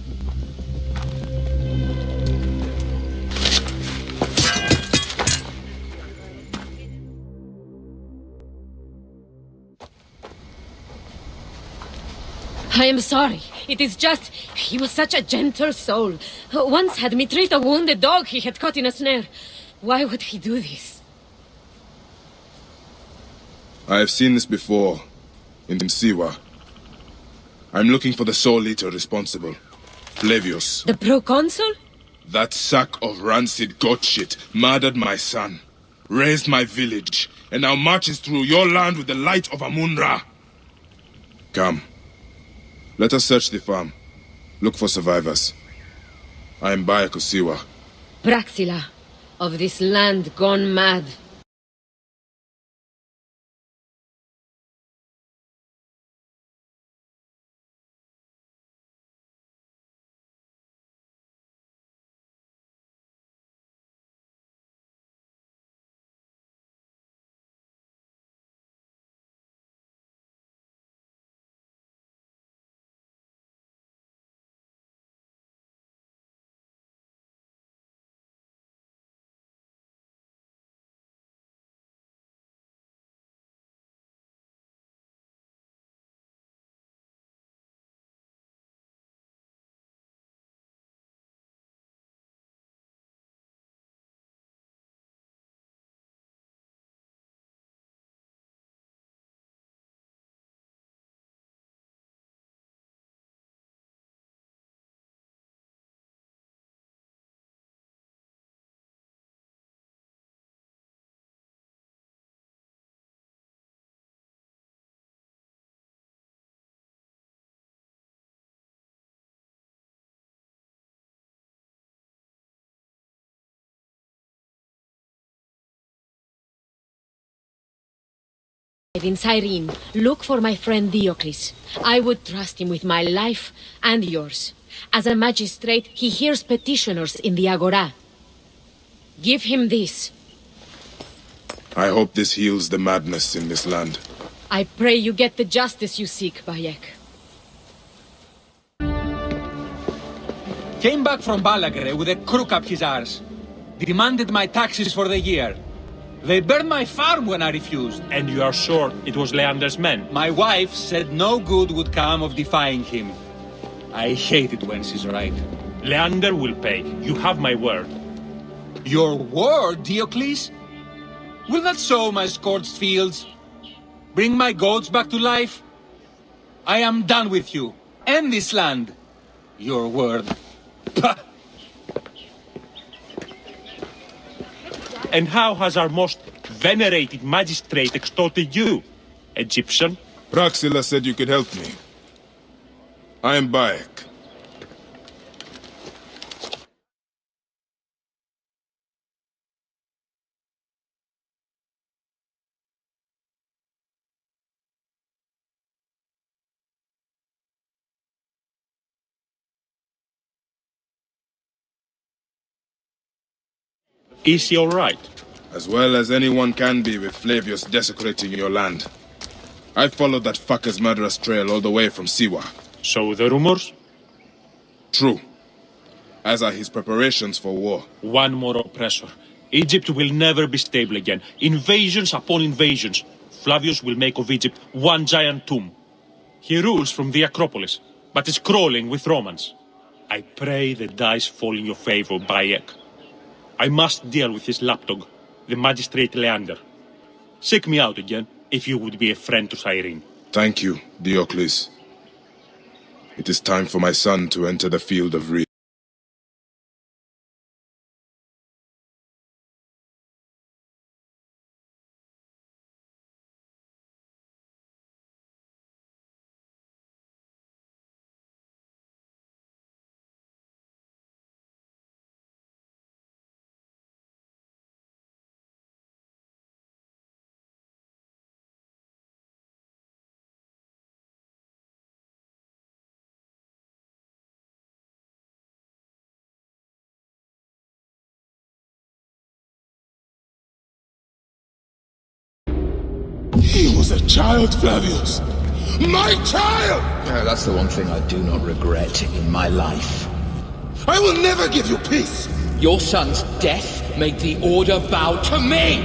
I am sorry. It is just... He was such a gentle soul. Once had me treat a wounded dog he had caught in a snare. Why would he do this? I have seen this before, in Siwa. I'm looking for the soul eater responsible. Flavius. The proconsul? That sack of rancid goat shit murdered my son, raised my village, and now marches through your land with the light of Amun-Ra. Come. Let us search the farm. Look for survivors. I am Bayek of Siwa. Praxila, of this land gone mad. In Cyrene, look for my friend Diocles. I would trust him with my life and yours. As a magistrate, he hears petitioners in the Agora. Give him this. I hope this heals the madness in this land. I pray you get the justice you seek, Bayek. Came back from Balagre with a crook up his arse. Demanded my taxes for the year. They burned my farm when I refused. And you are sure it was Leander's men? My wife said no good would come of defying him. I hate it when she's right. Leander will pay. You have my word. Your word, Diocles? Will that sow my scorched fields? Bring my goats back to life? I am done with you. And this land. Your word. Pah! And how has our most venerated magistrate extorted you, Egyptian? Praxilla said you could help me. I am Bayek. Is he all right? As well as anyone can be with Flavius desecrating your land. I followed that fucker's murderous trail all the way from Siwa. So the rumors? True. As are his preparations for war. One more oppressor. Egypt will never be stable again. Invasions upon invasions. Flavius will make of Egypt one giant tomb. He rules from the Acropolis, but is crawling with Romans. I pray the dice fall in your favor, Bayek. I must deal with this lapdog, the magistrate Leander. Seek me out again, if you would be a friend to Cyrene. Thank you, Diocles. It is time for my son to enter the field of reed. He was a child, Flavius! My child! That's the one thing I do not regret in my life. I will never give you peace! Your son's death made the Order bow to me!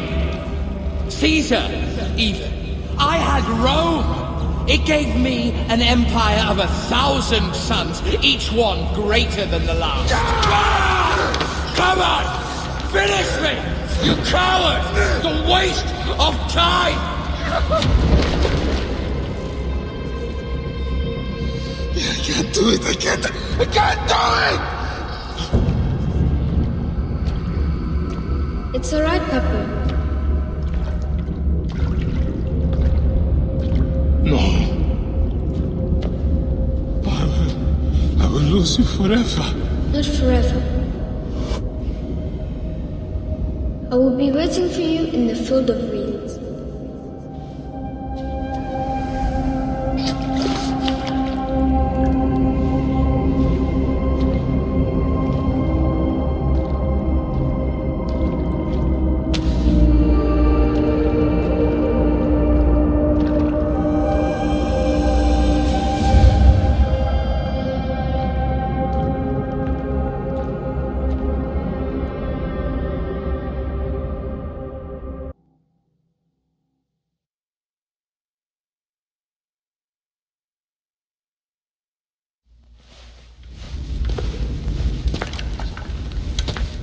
Caesar, even. I had Rome! It gave me an empire of 1,000 sons, each one greater than the last. Come on! Finish me! You coward! The waste of time! I can't do it, I can't do it! It's alright, Papa. No. I will lose you forever. Not forever. I will be waiting for you in the field of reeds.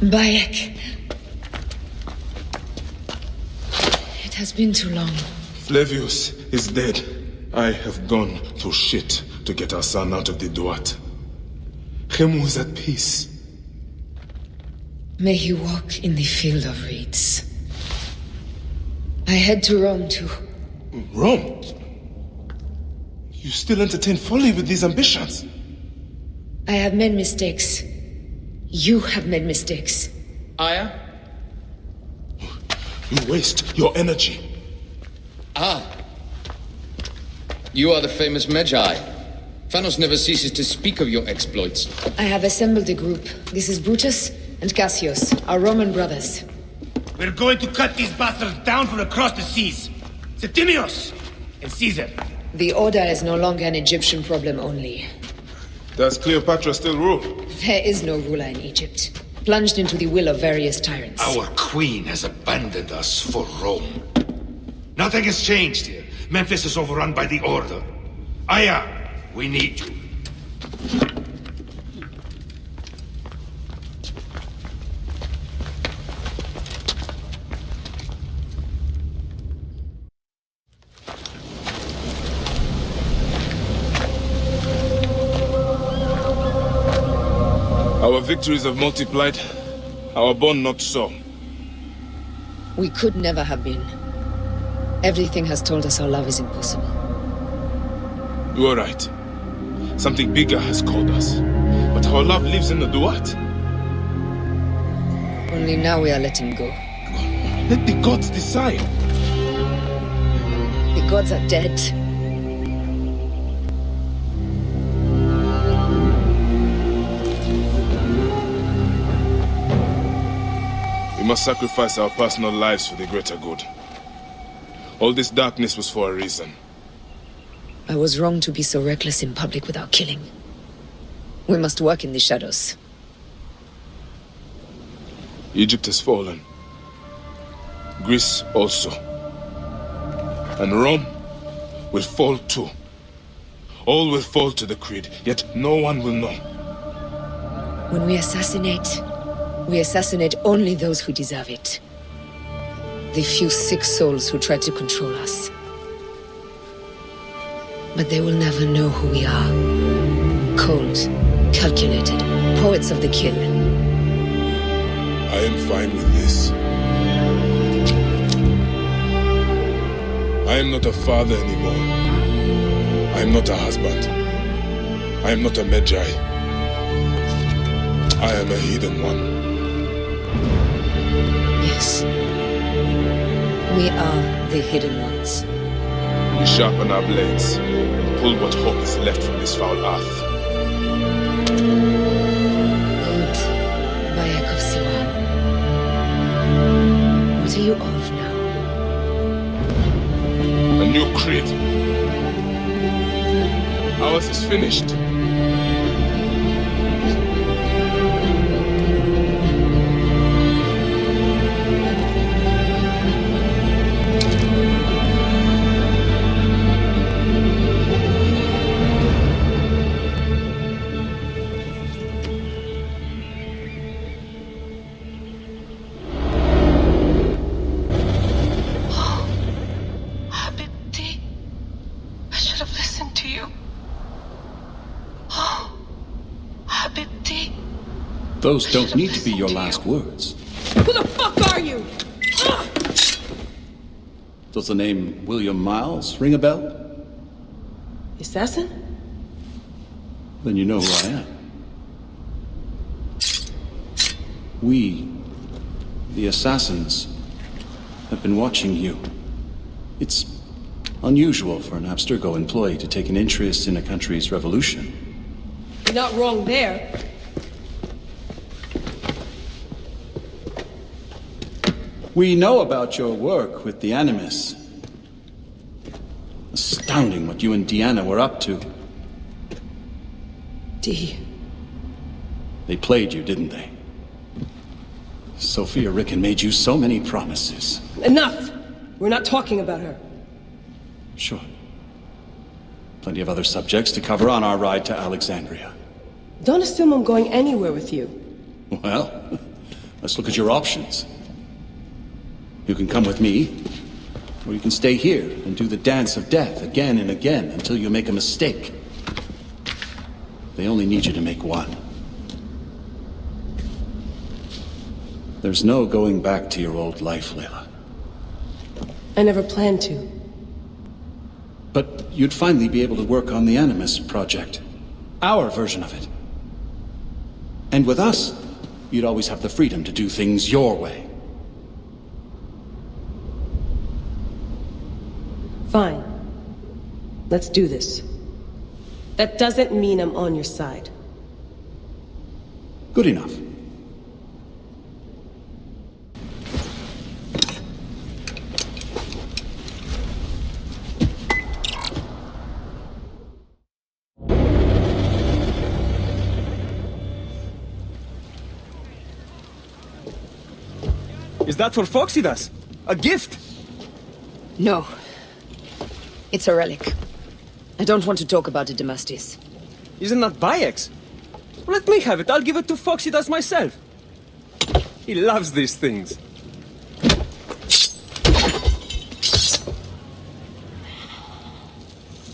Bayek. It has been too long. Flavius is dead. I have gone through shit to get our son out of the Duat. Khemu is at peace. May he walk in the field of reeds. I head to Rome too. Rome? You still entertain folly with these ambitions? I have made mistakes. You have made mistakes. Aya? You waste your energy. You are the famous Magi. Thanos never ceases to speak of your exploits. I have assembled a group. This is Brutus and Cassius, our Roman brothers. We're going to cut these bastards down from across the seas. Septimius and Caesar. The Order is no longer an Egyptian problem only. Does Cleopatra still rule? There is no ruler in Egypt. Plunged into the will of various tyrants. Our queen has abandoned us for Rome. Nothing has changed here. Memphis is overrun by the Order. Aya, we need you. Our victories have multiplied, our bond not so. We could never have been. Everything has told us our love is impossible. You are right. Something bigger has called us. But our love lives in the Duat. Only now we are letting go. Let the gods decide. The gods are dead. We must sacrifice our personal lives for the greater good. All this darkness was for a reason. I was wrong to be so reckless in public without killing. We must work in the shadows. Egypt has fallen. Greece also. And Rome will fall too. All will fall to the Creed, yet no one will know. When we assassinate only those who deserve it. The few sick souls who try to control us. But they will never know who we are. Cold, calculated, poets of the kill. I am fine with this. I am not a father anymore. I am not a husband. I am not a Magi. I am a hidden one. Yes. We are the hidden ones. We sharpen our blades, pull what hope is left from this foul earth. Lord, Bayek of Siwa. What are you of now? A new creed. Ours is finished. Those don't need to be your last words. Who the fuck are you? Does the name William Miles ring a bell? Assassin? Then you know who I am. We, the assassins, have been watching you. It's unusual for an Abstergo employee to take an interest in a country's revolution. You're not wrong there. We know about your work with the Animus. Astounding what you and Deanna were up to. Dee. They played you, didn't they? Sophia Ricken made you so many promises. Enough! We're not talking about her. Sure. Plenty of other subjects to cover on our ride to Alexandria. Don't assume I'm going anywhere with you. Well, let's look at your options. You can come with me, or you can stay here and do the dance of death again and again until you make a mistake. They only need you to make one. There's no going back to your old life, Layla. I never planned to. But you'd finally be able to work on the Animus project. Our version of it. And with us, you'd always have the freedom to do things your way. Fine. Let's do this. That doesn't mean I'm on your side. Good enough. Is that for Foxidas? A gift? No. It's a relic. I don't want to talk about it, Damastis. Isn't that Bayek's? Let me have it. I'll give it to Foxidas myself. He loves these things.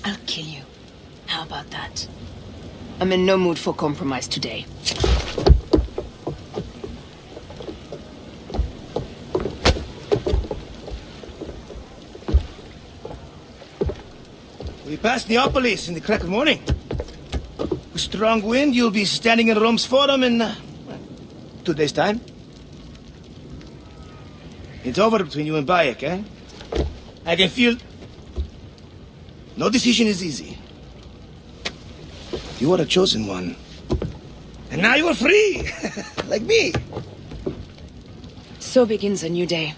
I'll kill you. How about that? I'm in no mood for compromise today. We passed Neapolis in the crack of morning. With strong wind, you'll be standing in Rome's Forum in 2 days' time. It's over between you and Bayek, eh? I can feel... No decision is easy. You are a chosen one. And now you are free! Like me! So begins a new day.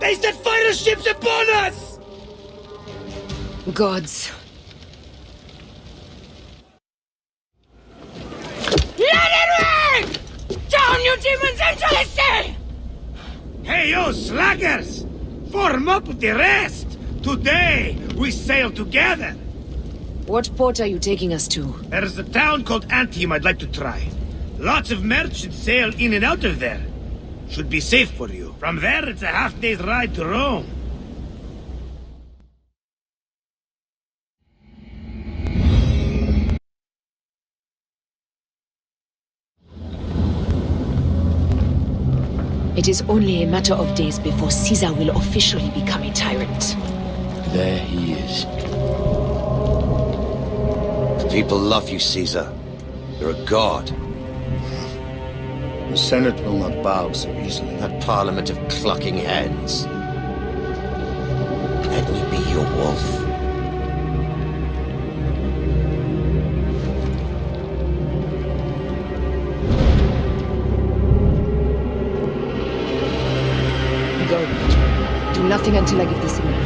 They set fighter ships upon us! Gods. Let it ring! Down, you demons, into the sea! Hey, you slackers! Form up with the rest! Today, we sail together! What port are you taking us to? There's a town called Antium I'd like to try. Lots of merchants sail in and out of there. Should be safe for you. From there, it's a half-day's ride to Rome. It is only a matter of days before Caesar will officially become a tyrant. There he is. The people love you, Caesar. You're a god. The Senate will not bow so easily. That parliament of clucking hens. Let me be your wolf. Go. Do nothing until I give the signal.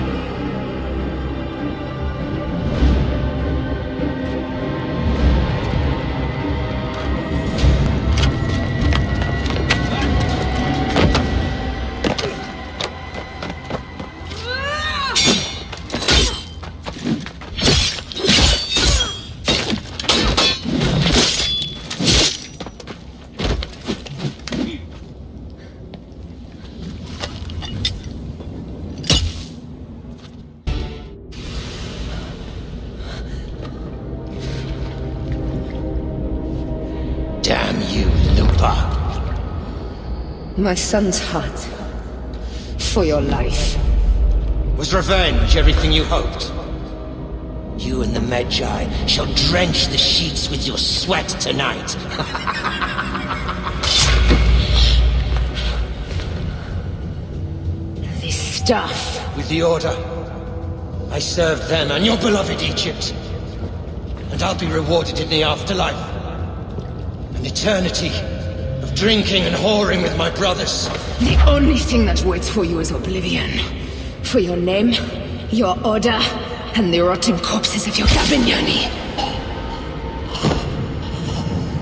Damn you, Lupa. My son's heart. For your life. Was revenge everything you hoped? You and the Magi shall drench the sheets with your sweat tonight. This stuff. With the Order, I served them and your beloved Egypt. And I'll be rewarded in the afterlife. An eternity of drinking and whoring with my brothers. The only thing that waits for you is oblivion. For your name, your order, and the rotting corpses of your Gabignani.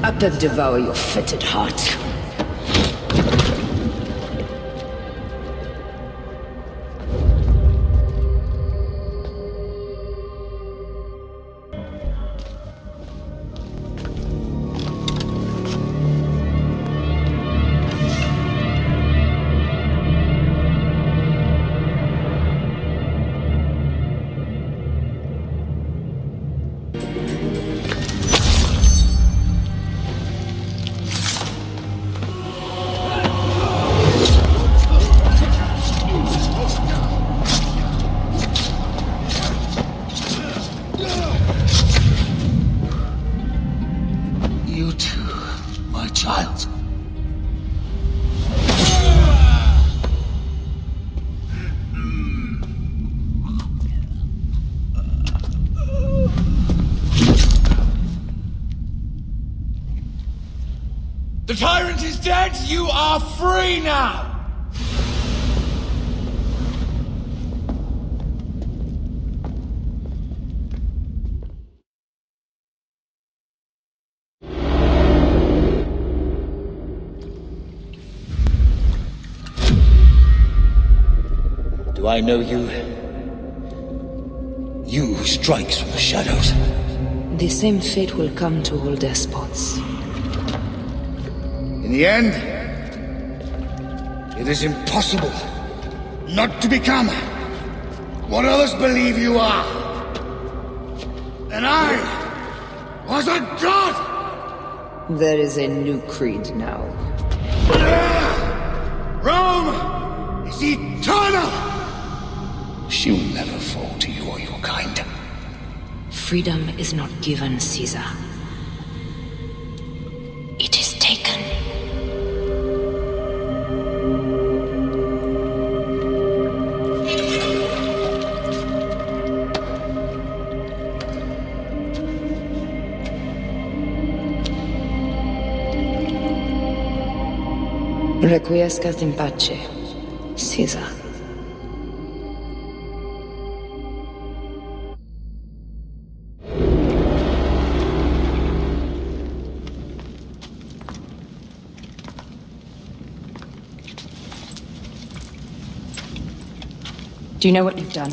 Up and devour your fetid heart. You too, my child. The tyrant is dead! You are free now! Do I know you? You who strikes from the shadows. The same fate will come to all despots. In the end, it is impossible not to become what others believe you are. And I was a god! There is a new creed now. Rome is eternal! She will never fall to you or your kind. Freedom is not given, Caesar. It is taken. Requiescat in pace, Caesar. Do you know what you've done?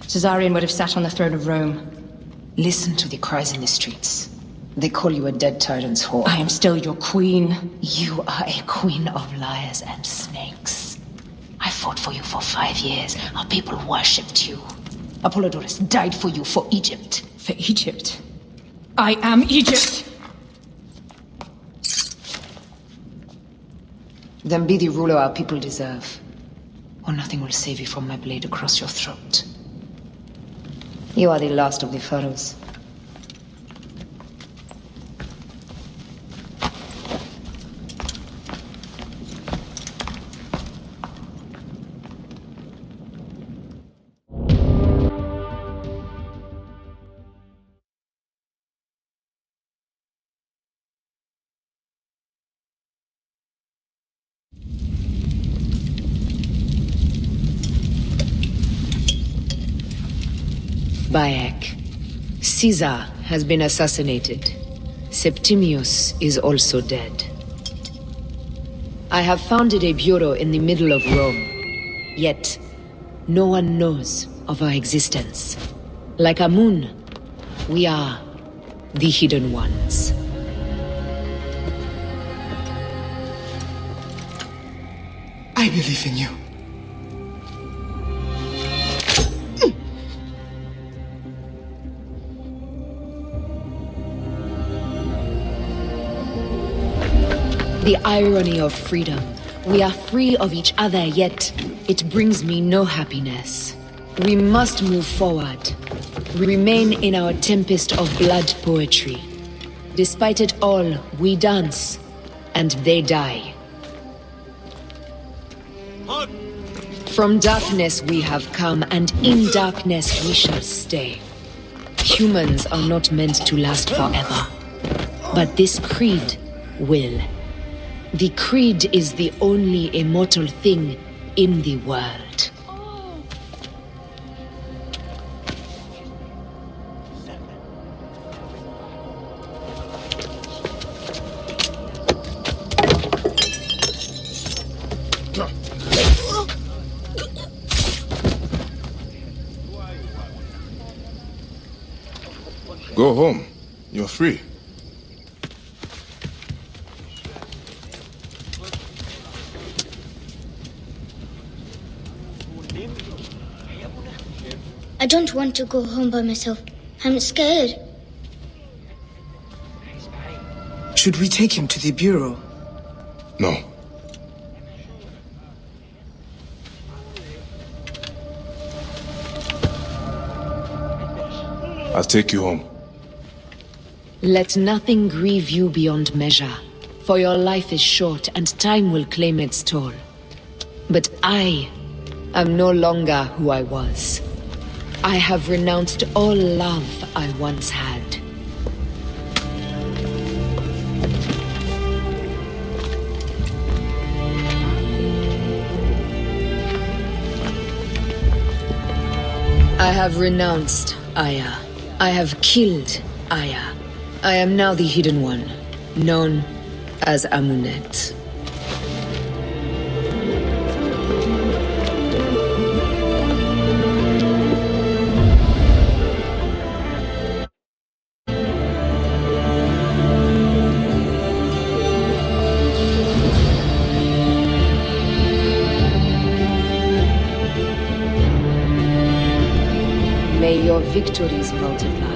Caesarion would have sat on the throne of Rome. Listen to the cries in the streets. They call you a dead tyrant's whore. I am still your queen. You are a queen of liars and snakes. I fought for you for 5 years. Our people worshipped you. Apollodorus died for you for Egypt. For Egypt? I am Egypt! Then be the ruler our people deserve, or nothing will save you from my blade across your throat. You are the last of the pharaohs. Bayek. Caesar has been assassinated. Septimius is also dead. I have founded a bureau in the middle of Rome. Yet, no one knows of our existence. Like Amun, we are the hidden ones. I believe in you. The irony of freedom. We are free of each other, yet it brings me no happiness. We must move forward. We remain in our tempest of blood poetry. Despite it all, we dance, and they die. From darkness we have come, and in darkness we shall stay. Humans are not meant to last forever, but this creed will. The creed is the only immortal thing in the world. Go home. You're free. I don't want to go home by myself. I'm scared. Should we take him to the bureau? No. I'll take you home. Let nothing grieve you beyond measure, for your life is short and time will claim its toll. But I am no longer who I was. I have renounced all love I once had. I have renounced Aya. I have killed Aya. I am now the Hidden One, known as Amunet. May your victories multiply.